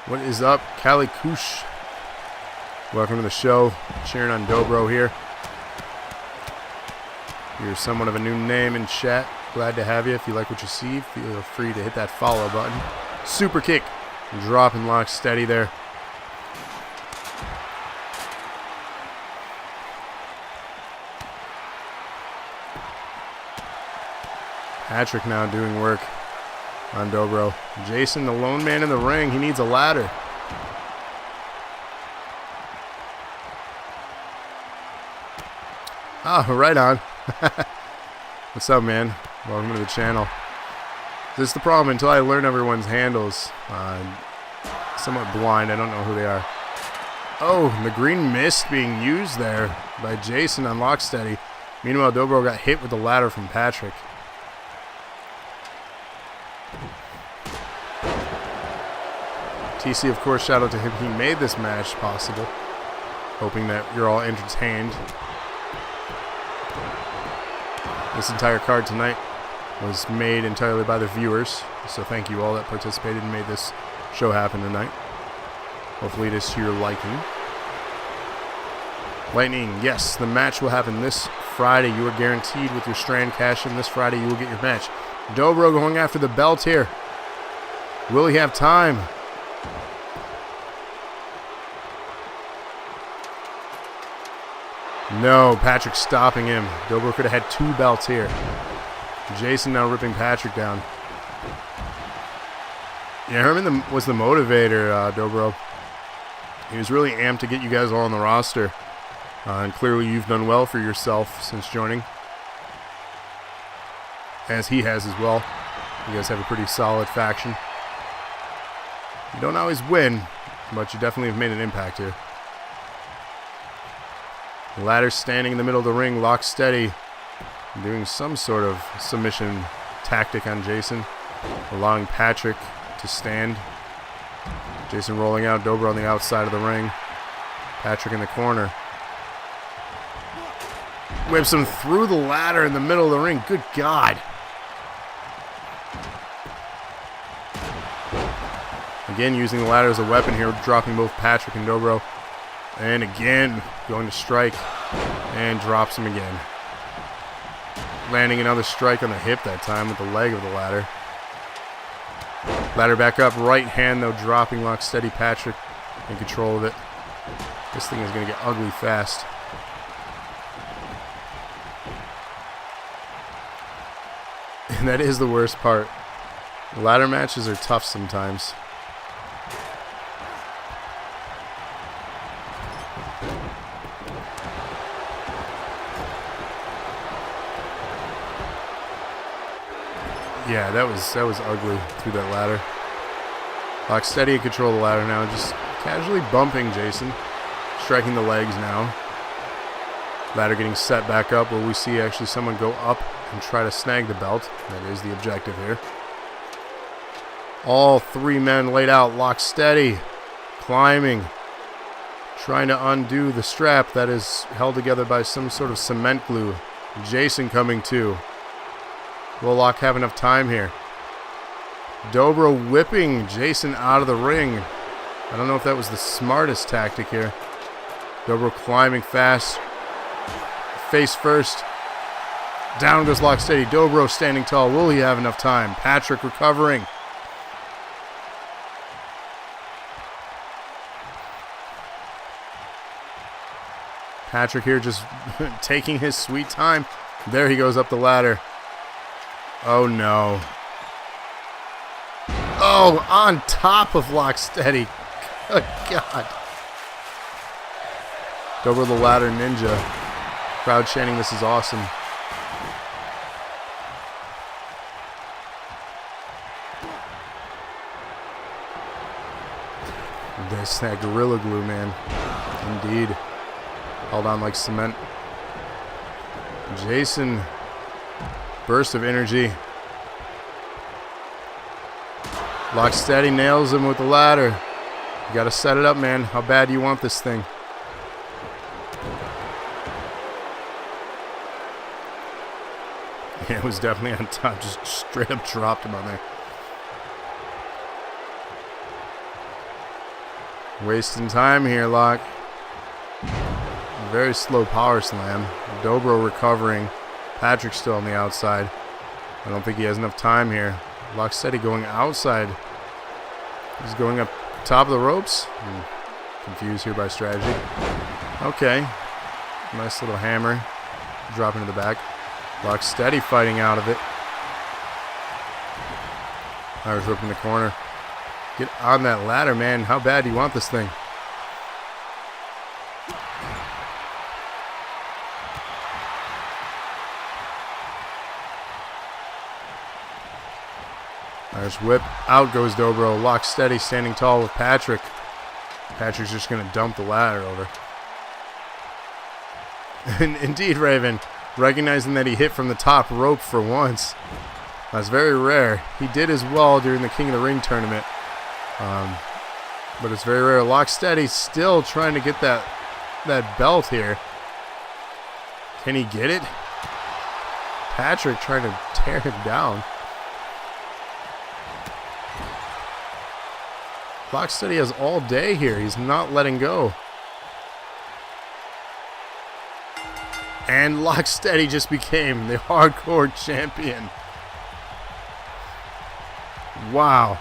What is up, Kali Kush? Welcome to the show. Cheering on Dobro here. You're somewhat of a new name in chat. Glad to have you. If you like what you see, feel free to hit that follow button. Super kick. Dropping Locksteady there. Patrick now doing work on Dobro. Jason, the lone man in the ring. He needs a ladder. Oh, right on. What's up, man? Welcome to the channel. This is the problem. Until I learn everyone's handles, somewhat blind. I don't know who they are. Oh, the green mist being used there by Jason on Locksteady. Meanwhile, Dobro got hit with the ladder from Patrick. TC, of course, shout out to him. He made this match possible. Hoping that you're all entertained. This entire card tonight was made entirely by the viewers, so thank you all that participated and made this show happen tonight. Hopefully it is to your liking. Lightning, yes, the match will happen this Friday. You are guaranteed with your Strand cash in this Friday. You will get your match. Dobro going after the belt here. Will he have time? No, Patrick stopping him. Dobro could have had 2 belts here. Jason now ripping Patrick down. Yeah, Herman was the motivator, Dobro. He was really amped to get you guys all on the roster. And clearly you've done well for yourself since joining. As he has as well. You guys have a pretty solid faction. You don't always win, but you definitely have made an impact here. The ladder standing in the middle of the ring, Locksteady doing some sort of submission tactic on Jason, allowing Patrick to stand. Jason rolling out, Dobro on the outside of the ring. Patrick in the corner. Whips him through the ladder in the middle of the ring. Good God. Again, using the ladder as a weapon here, dropping both Patrick and Dobro. And again, going to strike and drops him again. Landing another strike on the hip that time with the leg of the ladder. Ladder back up, right hand though, dropping, lock steady. Patrick in control of it. This thing is going to get ugly fast. And that is the worst part. Ladder matches are tough sometimes. Yeah, that was ugly through that ladder. Lock steady and control the ladder now, just casually bumping Jason, striking the legs now. Ladder getting set back up where we see actually someone go up and try to snag the belt. That is the objective here. All three men laid out, lock steady, climbing, trying to undo the strap that is held together by some sort of cement glue. Jason coming too. Will Locke have enough time here? Dobro whipping Jason out of the ring. I don't know if that was the smartest tactic here. Dobro climbing fast. Face first. Down goes Lock steady. Dobro standing tall. Will he have enough time? Patrick recovering. Patrick here just taking his sweet time. There he goes up the ladder. Oh no. Oh, on top of Locksteady. Good God. Over the ladder ninja. Crowd chanting, this is awesome. That Gorilla Glue, man. Indeed. Held on like cement. Jason. Burst of energy. Lock steady, nails him with the ladder. You gotta set it up, man. How bad do you want this thing? Yeah, it was definitely on top. Just straight up dropped him on there. Wasting time here, Locke. Very slow power slam. Dobro recovering. Patrick still on the outside. I don't think he has enough time here. Locksteady going outside. He's going up top of the ropes. I'm confused here by strategy. Okay. Nice little hammer. Drop into the back. Locksteady fighting out of it. Irish whip in the corner. Get on that ladder, man. How bad do you want this thing? Irish whip. Out goes Dobro. Lock steady, standing tall with Patrick. Patrick's just going to dump the ladder over. And indeed, Raven, recognizing that he hit from the top rope for once. That's very rare. He did as well during the King of the Ring tournament. But it's very rare. Locksteady still trying to get that belt here. Can he get it? Patrick trying to tear him down. Locksteady has all day here. He's not letting go. And Locksteady just became the hardcore champion. Wow.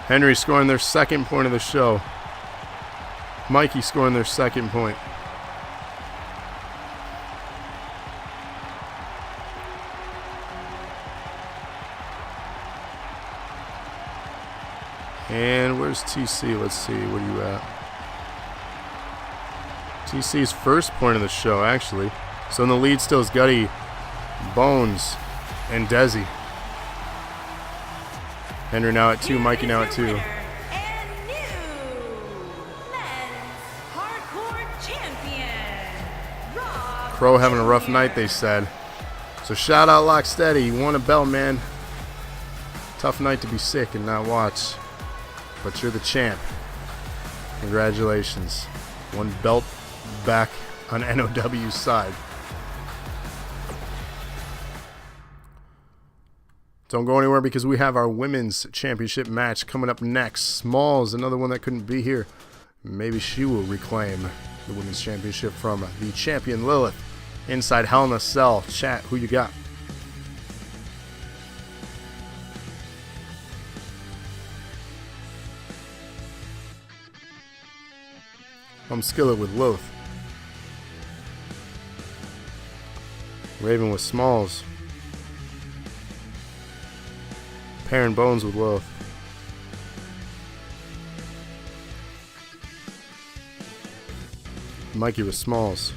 Henry scoring their second point of the show. Mikey scoring their second point. And where's TC? Let's see. What are you at? TC's first point of the show, actually. So in the lead still is Gutty, Bones, and Desi. Henry now at 2, Mikey now at 2. And new men's hardcore champion, Rob Crow having a rough Jr. night, they said. So shout out Locksteady. You won a belt, man. Tough night to be sick and not watch. But you're the champ. Congratulations. One belt back on NOW's side. Don't go anywhere because we have our women's championship match coming up next. Smalls, another one that couldn't be here. Maybe she will reclaim the women's championship from the champion Lilith. Inside Hell in a Cell. Chat, who you got? I'm Skillet with Lilith. Raven with Smalls. Perrin Bones with Lilith. Mikey with Smalls.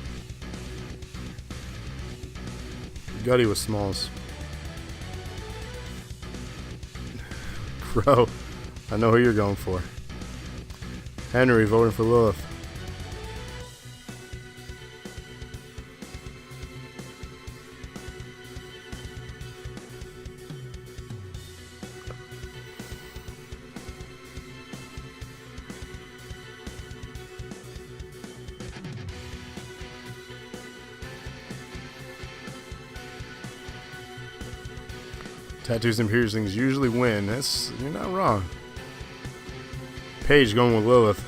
Gutty with Smalls. Crow, I know who you're going for. Henry voting for Lilith. Tattoos and piercings usually win. You're not wrong. Paige going with Lilith.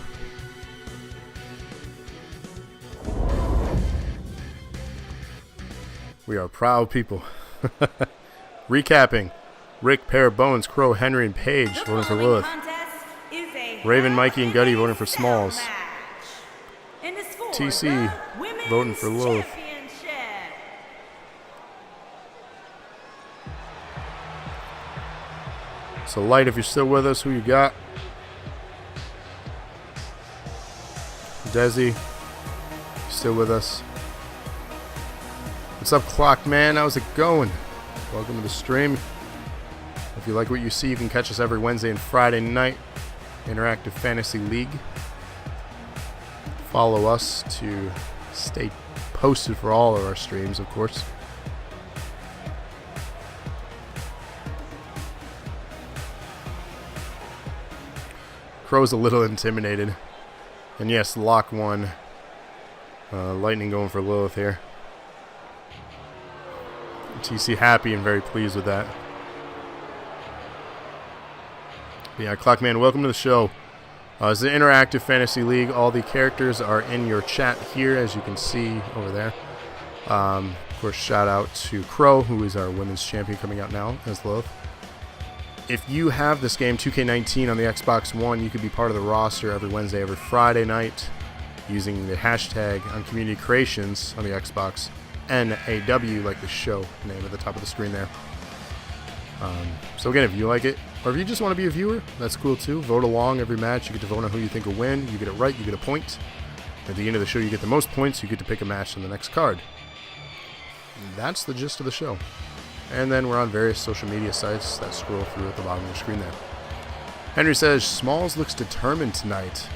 We are proud people. Recapping. Rick, Pear, Bones, Crow, Henry, and Paige voting for Lilith. Raven, Mikey, and Gutty voting for Smalls. TC voting for Lilith. So Light, if you're still with us, who you got? Desi, still with us? What's up, Clock Man? How's it going? Welcome to the stream. If you like what you see, you can catch us every Wednesday and Friday night. Interactive Fantasy League. Follow us to stay posted for all of our streams, of course. Crow's a little intimidated. And yes, lock one. Lightning going for Lilith here. TC happy and very pleased with that. Yeah, Clockman, welcome to the show. It's an interactive fantasy league. All the characters are in your chat here, as you can see over there. Of course, shout out to Crow, who is our women's champion coming out now as Lilith. If you have this game, 2K19 on the Xbox One, you could be part of the roster every Wednesday, every Friday night using the hashtag on Community Creations on the Xbox, NAW, like the show name at the top of the screen there. So again, if you like it, or if you just want to be a viewer, that's cool too. Vote along every match. You get to vote on who you think will win. You get it right, you get a point. At the end of the show, you get the most points. You get to pick a match on the next card. And that's the gist of the show. And then we're on various social media sites that scroll through at the bottom of the screen there. Henry says, Smalls looks determined tonight.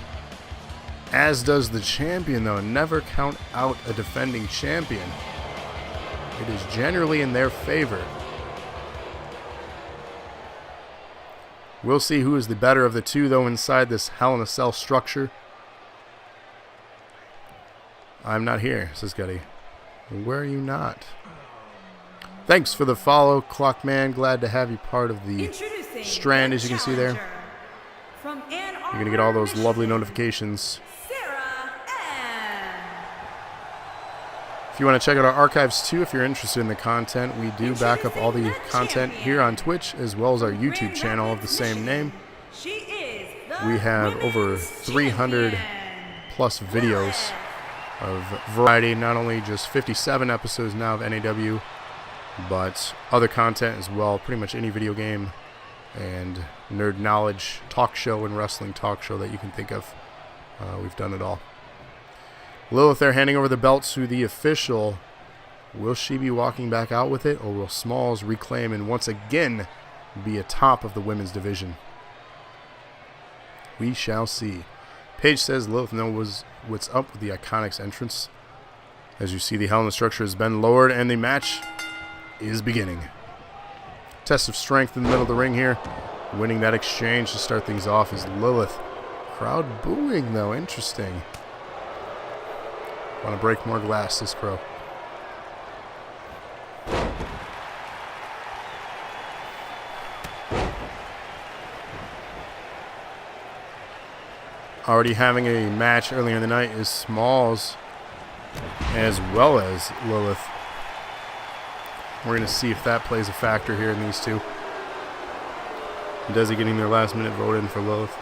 As does the champion, though. Never count out a defending champion. It is generally in their favor. We'll see who is the better of the two, though, inside this Hell in a Cell structure. I'm not here, says Gutty. Where are you not? Thanks for the follow, Clockman. Glad to have you part of the strand, as you can see there. You're going to get all those lovely notifications. If you want to check out our archives, too, if you're interested in the content, we do back up all the content here on Twitch, as well as our YouTube channel of the same name. We have over 300 plus videos of variety, not only just 57 episodes now of NAW, but other content as well, pretty much any video game and nerd knowledge talk show and wrestling talk show that you can think of. We've done it all. Lilith there handing over the belt to the official. Will she be walking back out with it, or will Smalls reclaim and once again be atop of the women's division? We shall see. Paige says Lilith knows what's up with the Iconics entrance. As you see, the Hell in the Structure has been lowered and the match is beginning. Test of strength in the middle of the ring here. Winning that exchange to start things off is Lilith. Crowd booing, though. Interesting. Want to break more glass, this Crow. Already having a match earlier in the night is Smalls as well as Lilith. We're going to see if that plays a factor here in these two. Desi getting their last minute vote in for Lilith.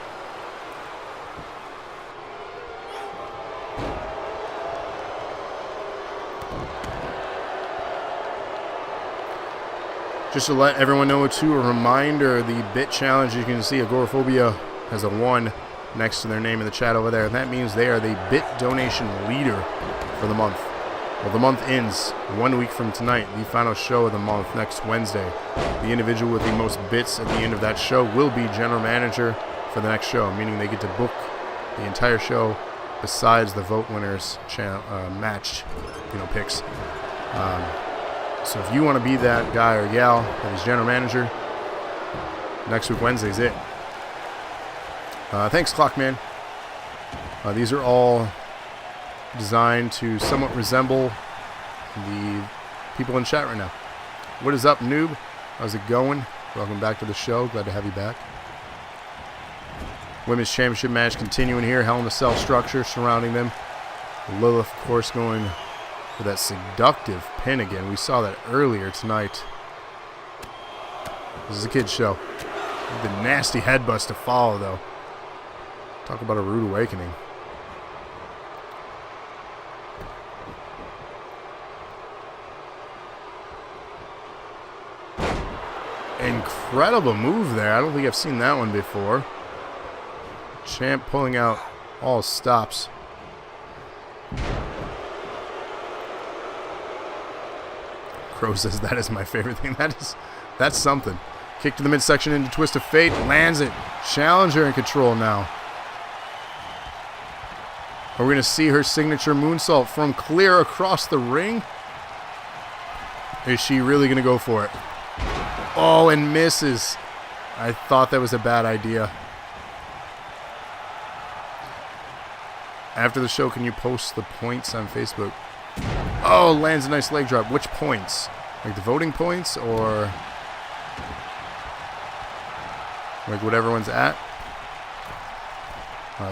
Just to let everyone know too, a reminder, the bit challenge, you can see Agoraphobia has a 1 next to their name in the chat over there. And that means they are the bit donation leader for the month. Well, the month ends 1 week from tonight, the final show of the month next Wednesday. The individual with the most bits at the end of that show will be general manager for the next show, meaning they get to book the entire show besides the vote winners matched, picks. So if you want to be that guy or gal that is general manager, next week Wednesday's it. Thanks, Clockman. These are all designed to somewhat resemble the people in chat right now. What is up, noob? How's it going? Welcome back to the show. Glad to have you back. Women's Championship match continuing here. Hell in a Cell structure surrounding them. Lilith, of course, going for that seductive pin again. We saw that earlier tonight. This is a kid's show. The nasty headbutts to follow, though. Talk about a rude awakening. Incredible move there. I don't think I've seen that one before. Champ pulling out all stops. Crow says that is my favorite thing. That's something. Kick to the midsection into Twist of Fate. Lands it. Challenger in control now. Are we going to see her signature moonsault from clear across the ring? Is she really going to go for it? Oh, and misses. I thought that was a bad idea. After the show, can you post the points on Facebook? Oh, lands a nice leg drop. Which points? Like the voting points or like what everyone's at?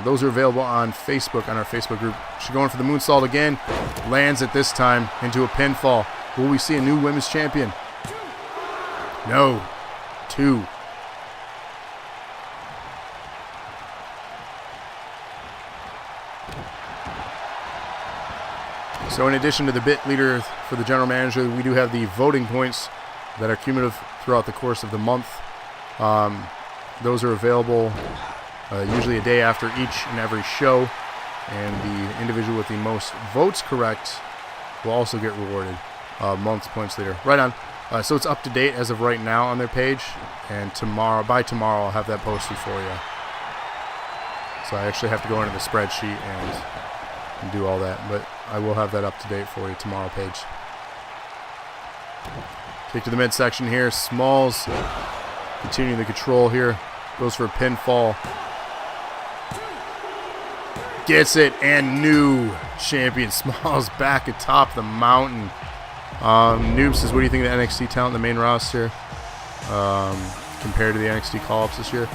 Those are available on Facebook, on our Facebook group. She's going for the moonsault again. Lands it this time into a pinfall. Will we see a new women's champion? No. 2. So in addition to the bit leader for the general manager, we do have the voting points that are cumulative throughout the course of the month. Those are available usually a day after each and every show. And the individual with the most votes correct will also get rewarded month's points leader. Right on. So it's up to date as of right now on their page. And by tomorrow, I'll have that posted for you. So I actually have to go into the spreadsheet and do all that. But I will have that up to date for you tomorrow page. Kick to the midsection here. Smalls continuing the control here. Goes for a pinfall. Gets it, and new champion Smalls back atop the mountain. Noob says, what do you think of the NXT talent in the main roster compared to the NXT call-ups this year?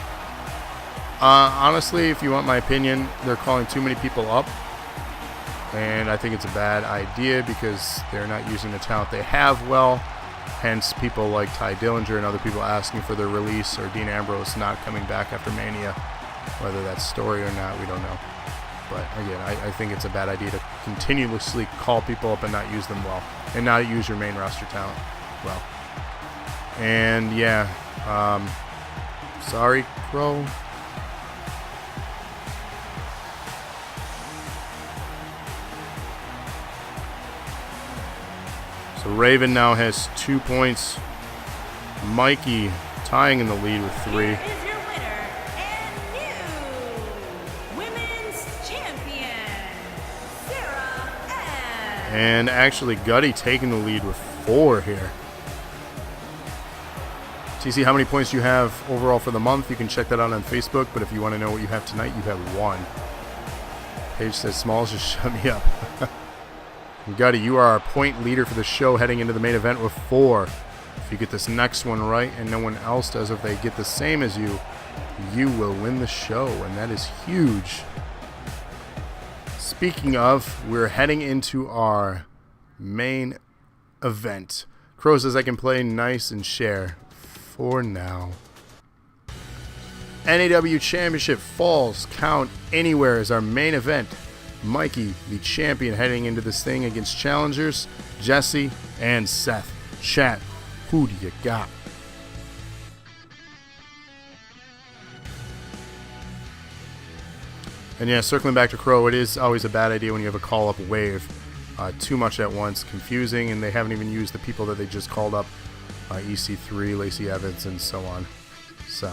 Honestly, if you want my opinion, they're calling too many people up. And I think it's a bad idea because they're not using the talent they have well. Hence, people like Ty Dillinger and other people asking for their release, or Dean Ambrose not coming back after Mania. Whether that's story or not, we don't know. But again, I think it's a bad idea to continuously call people up and not use them well. And not use your main roster talent well. And yeah, sorry, Crow. So Raven now has 2 points. Mikey tying in the lead with 3. Here is your winner and new women's champion, Sarah S. And actually Gutty taking the lead with 4 here. TC, how many points you have overall for the month? You can check that out on Facebook, but if you want to know what you have tonight, you have 1. Paige says, Smalls just shut me up. Gutty, you are our point leader for the show heading into the main event with 4. If you get this next one right and no one else does, if they get the same as you, you will win the show, and that is huge. Speaking of, we're heading into our main event. Crow says I can play nice and share for now. NAW Championship Falls Count Anywhere is our main event. Mikey, the champion, heading into this thing against challengers Jesse and Seth. Chat, who do you got? And yeah, circling back to Crow, it is always a bad idea when you have a call-up wave. Too much at once, confusing, and they haven't even used the people that they just called up. EC3, Lacey Evans, and so on. So,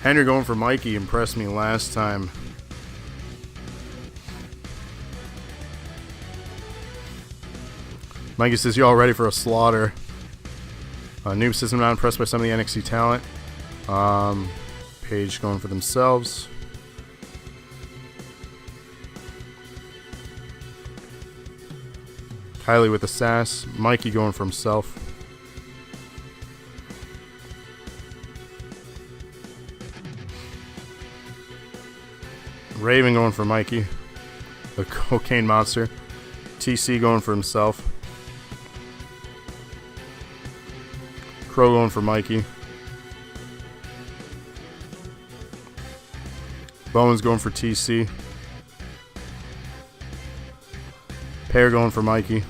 Henry going for Mikey impressed me last time. Mikey says, you all ready for a slaughter? Noob says, I'm not impressed by some of the NXT talent. Paige going for themselves. Kylie with the sass. Mikey going for himself. Raven going for Mikey. The cocaine monster. TC going for himself. Crow going for Mikey. Bowen's going for TC. Pear going for Mikey.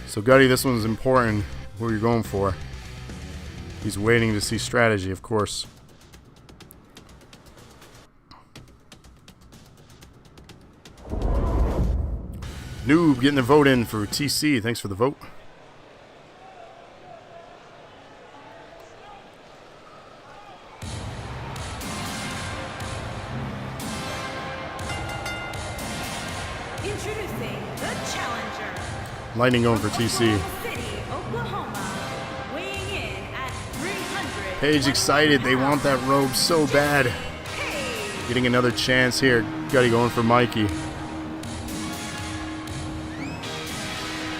So Gutty, this one's important. Who are you going for? He's waiting to see strategy, of course. Noob getting the vote in for TC. Thanks for the vote. Introducing the challenger. Lightning going for TC. City, Oklahoma, weighing in at 300. Paige excited. They want that robe so bad. Getting another chance here. Gutty going for Mikey.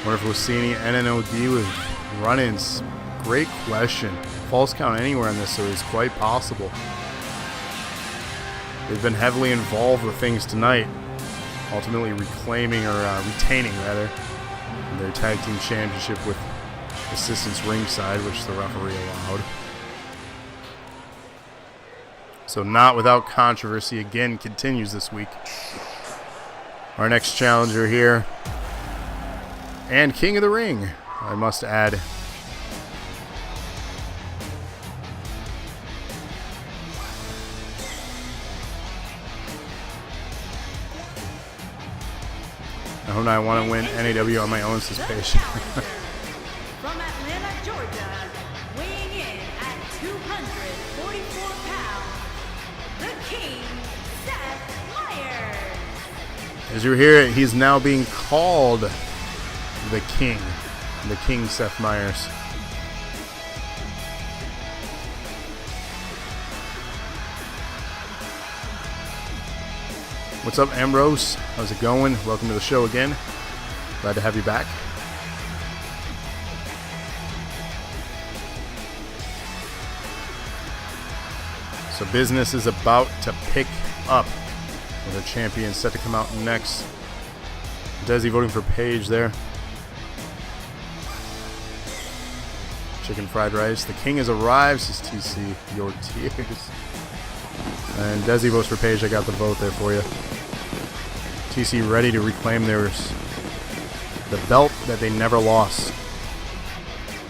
Wonder if we'll see any NNOD with run-ins. Great question. Falls count anywhere in this, so it's quite possible. They've been heavily involved with things tonight, ultimately reclaiming or retaining rather their tag team championship with assistance ringside, which the referee allowed. So not without controversy again continues this week. Our next challenger here, and King of the Ring, I must add. I hope I want to win NAW on my own, says Paige. From Atlanta, Georgia, weighing in at 244 pounds, the King, Seth Myers. As you hear it, he's now being called the King Seth Myers. What's up, Ambrose? How's it going? Welcome to the show again. Glad to have you back. So business is about to pick up with our champion set to come out next. Desi voting for Paige there. Chicken fried rice. The King has arrived, says TC. Your tears. And Desi votes for Paige. I got the vote there for you. TC ready to reclaim theirs. The belt that they never lost.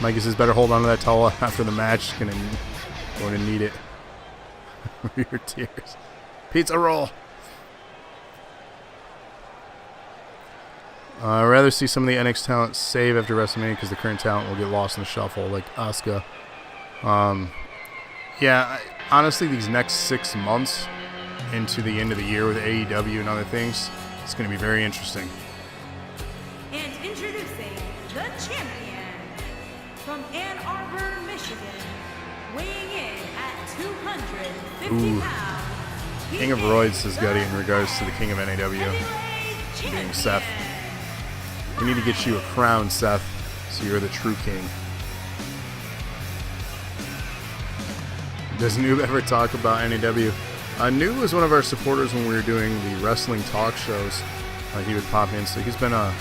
Mikey says better hold on to that towel after the match. Going to need it. Your tears. Pizza roll. I'd rather see some of the NXT talent save after WrestleMania because the current talent will get lost in the shuffle, like Asuka. Honestly, these next 6 months into the end of the year with AEW and other things, it's going to be very interesting. And introducing the champion from Ann Arbor, Michigan, weighing in at 250 pounds, King of Roids, says Gutty, in regards to the King of NAW being Seth. We need to get you a crown, Seth, so you're the true king. Does Noob ever talk about NAW? Noob was one of our supporters when we were doing the wrestling talk shows. He would pop in, so he's been a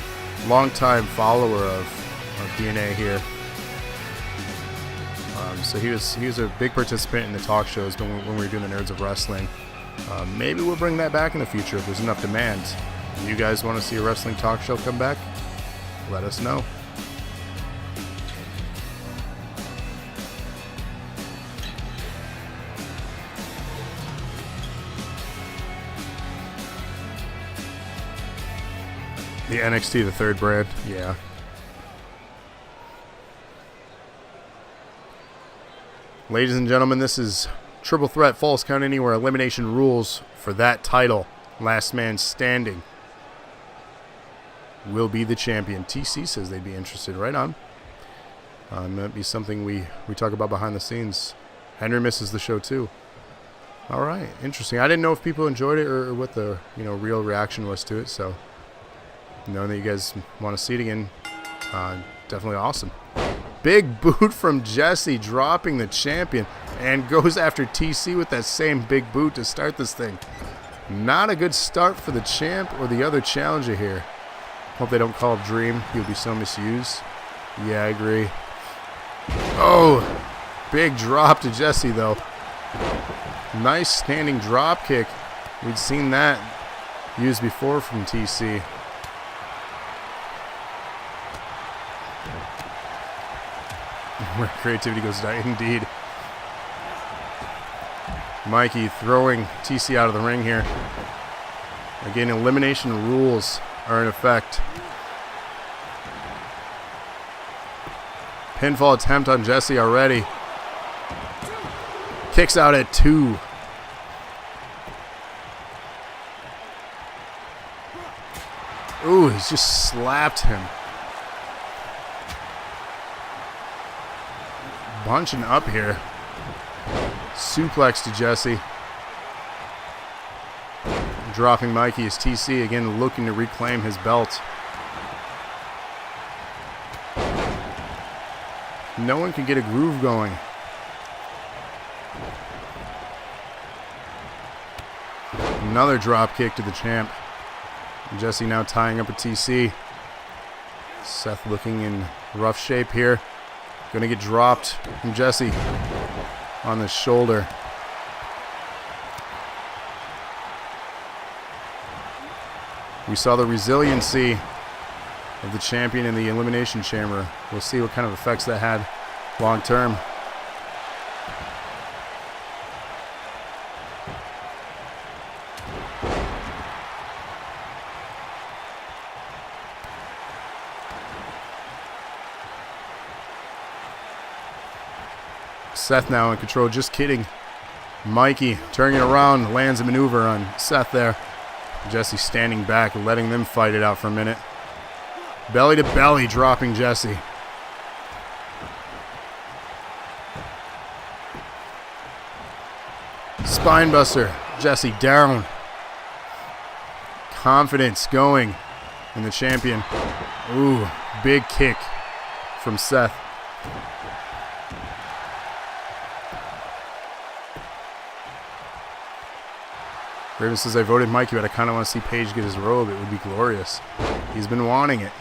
long-time follower of DNA here. So he was a big participant in the talk shows when we were doing the Nerds of Wrestling. Maybe we'll bring that back in the future if there's enough demand. You guys want to see a wrestling talk show come back? Let us know. The NXT, the third brand, yeah. Ladies and gentlemen, this is Triple Threat Falls Count Anywhere elimination rules for that title. Last man standing will be the champion. TC says they'd be interested. Right on. Might be something we talk about behind the scenes. Henry misses the show too. All right, interesting. I didn't know if people enjoyed it or what the real reaction was to it. So knowing that you guys want to see it again, definitely awesome. Big boot from Jesse, dropping the champion, and goes after TC with that same big boot to start this thing. Not a good start for the champ or the other challenger here. Hope they don't call it Dream. He'll be so misused. Yeah, I agree. Oh, big drop to Jesse, though. Nice standing drop kick. We'd seen that used before from TC. Where creativity goes down, indeed. Mikey throwing TC out of the ring here. Again, elimination rules are in effect. Pinfall attempt on Jesse already. Kicks out at 2. Ooh, he's just slapped him. Bunching up here. Suplex to Jesse. Dropping Mikey as TC again looking to reclaim his belt. No one can get a groove going. Another drop kick to the champ. Jesse now tying up a TC. Seth looking in rough shape here. Gonna get dropped from Jesse on the shoulder. We saw the resiliency of the champion in the Elimination Chamber. We'll see what kind of effects that had long term. Seth now in control, just kidding. Mikey turning it around, lands a maneuver on Seth there. Jesse standing back, letting them fight it out for a minute. Belly to belly, dropping Jesse. Spinebuster, Jesse down. Confidence going in the champion. Ooh, big kick from Seth. Raven says, I voted Mikey, but I kind of want to see Paige get his robe. It would be glorious. He's been wanting it.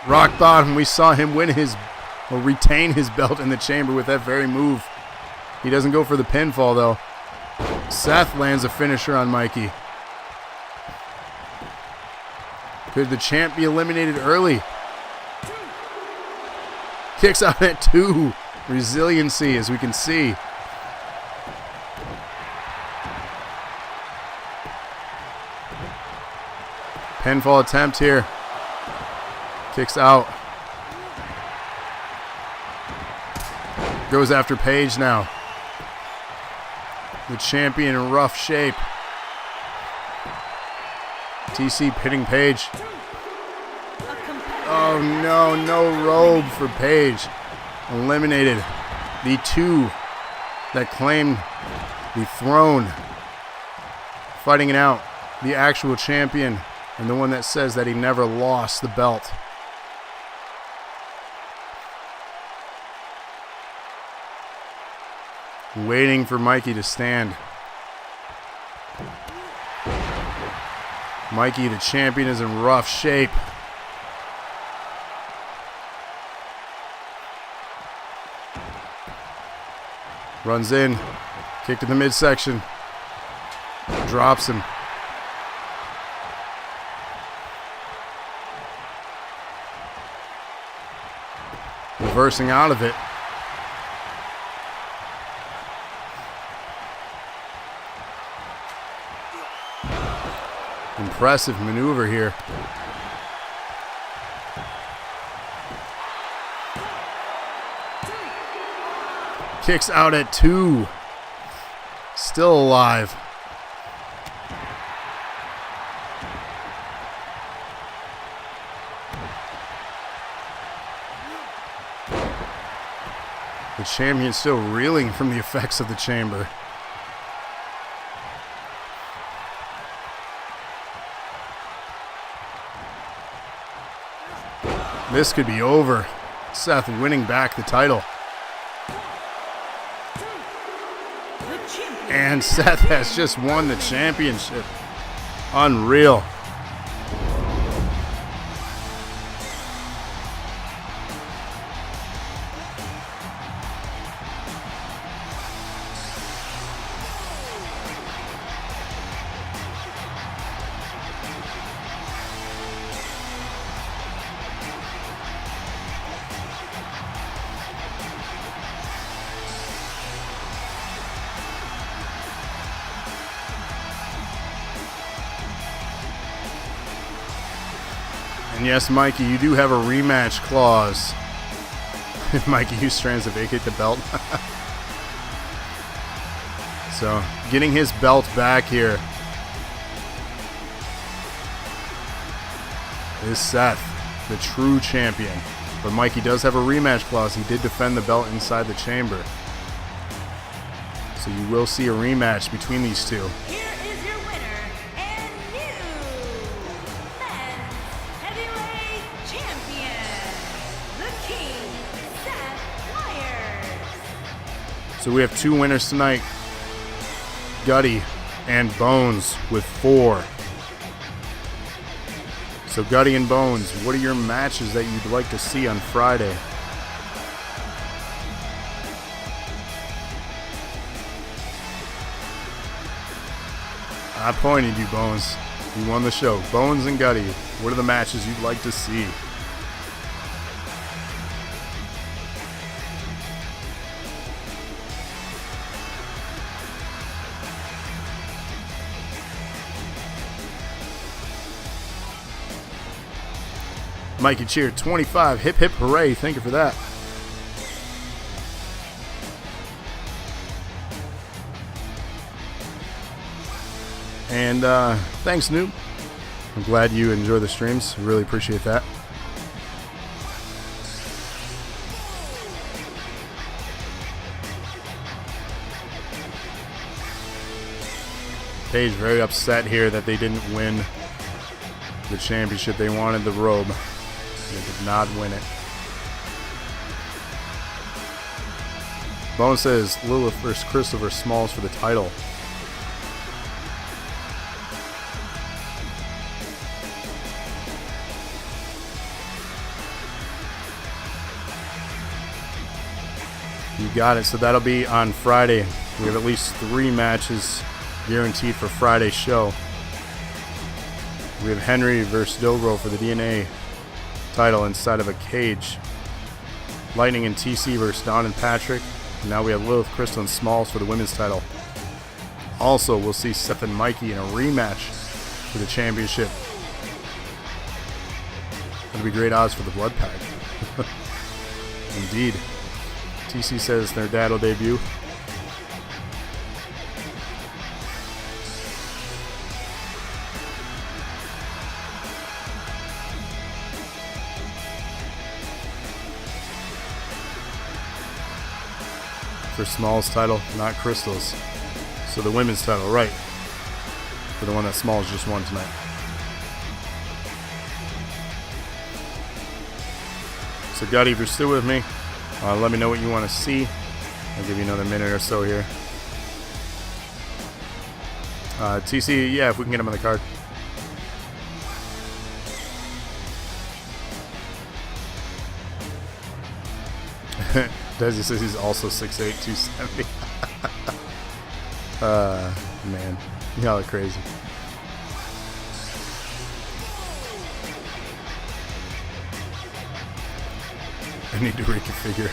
Rock bottom. We saw him retain his belt in the chamber with that very move. He doesn't go for the pinfall, though. Seth lands a finisher on Mikey. Could the champ be eliminated early? Kicks out at 2. Resiliency, as we can see. Pinfall attempt here. Kicks out. Goes after Paige now. The champion in rough shape. TC pitting Paige. Oh no, no robe for Paige. Eliminated. the two that claim the throne, fighting it out, the actual champion, and the one that says that he never lost the belt. Waiting for Mikey to stand. Mikey, the champion, is in rough shape. Runs in, kick to the midsection, drops him. Reversing out of it. Impressive maneuver here. Kicks out at 2. Still alive. The champion still reeling from the effects of the chamber. This could be over. Seth winning back the title. And Seth has just won the championship. Unreal. And yes, Mikey, you do have a rematch clause. Mikey, you strands to vacate the belt. So, getting his belt back here is Seth, the true champion. But Mikey does have a rematch clause. He did defend the belt inside the chamber. So you will see a rematch between these two. Here is your winner and new men's heavyweight champion, the King, Seth Myers. So we have 2 winners tonight, Gutty and Bones with 4. So Gutty and Bones, what are your matches that you'd like to see on Friday? I pointed you, Bones. You won the show. Bones and Gutty, what are the matches you'd like to see? Mikey cheered 25. Hip hip hooray. Thank you for that. And thanks, Noob. I'm glad you enjoy the streams. Really appreciate that. Paige very upset here that they didn't win the championship. They wanted the robe. They did not win it. Bone says Lilith versus Christopher Smalls for the title. You got it. So that'll be on Friday. We have at least 3 matches guaranteed for Friday's show. We have Henry versus Dilgro for the DNA title inside of a cage. Lightning and TC versus Don and Patrick. And now we have Lilith, Crystal, and Smalls for the women's title. Also, we'll see Seth and Mikey in a rematch for the championship. That'll be great odds for the blood pack. Indeed. TC says their dad will debut. for Smalls title, not Crystal's. So the women's title, right? For the one that Smalls just won tonight. So Gutty, if you're still with me, let me know what you want to see. I'll give you another minute or so here. TC, yeah, if we can get him on the card. Desi says he's also 6'8", 270. Man, y'all are crazy. I need to reconfigure.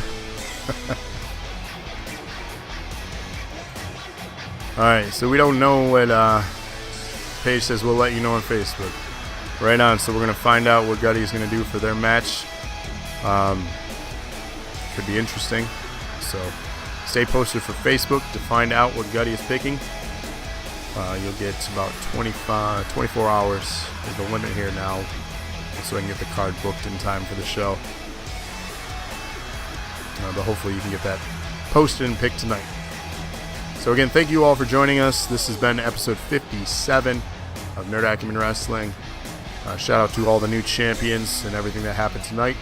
Alright, so we don't know what Paige says. We'll let you know on Facebook. Right on, so we're going to find out what Gutty is going to do for their match. Could be interesting. So stay posted for Facebook to find out what Gutty is picking. You'll get about 24 hours is the limit here now, so I can get the card booked in time for the show. But hopefully you can get that posted and picked tonight. So again, thank you all for joining us. This has been episode 57 of Nerd Acumen Wrestling. Shout out to all the new champions and everything that happened tonight.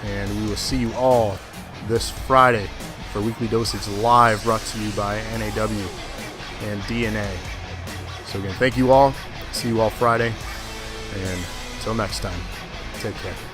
And we will see you all this Friday for Weekly Dosage Live, brought to you by NAW and DNA. So again, thank you all. See you all Friday. And until next time, take care.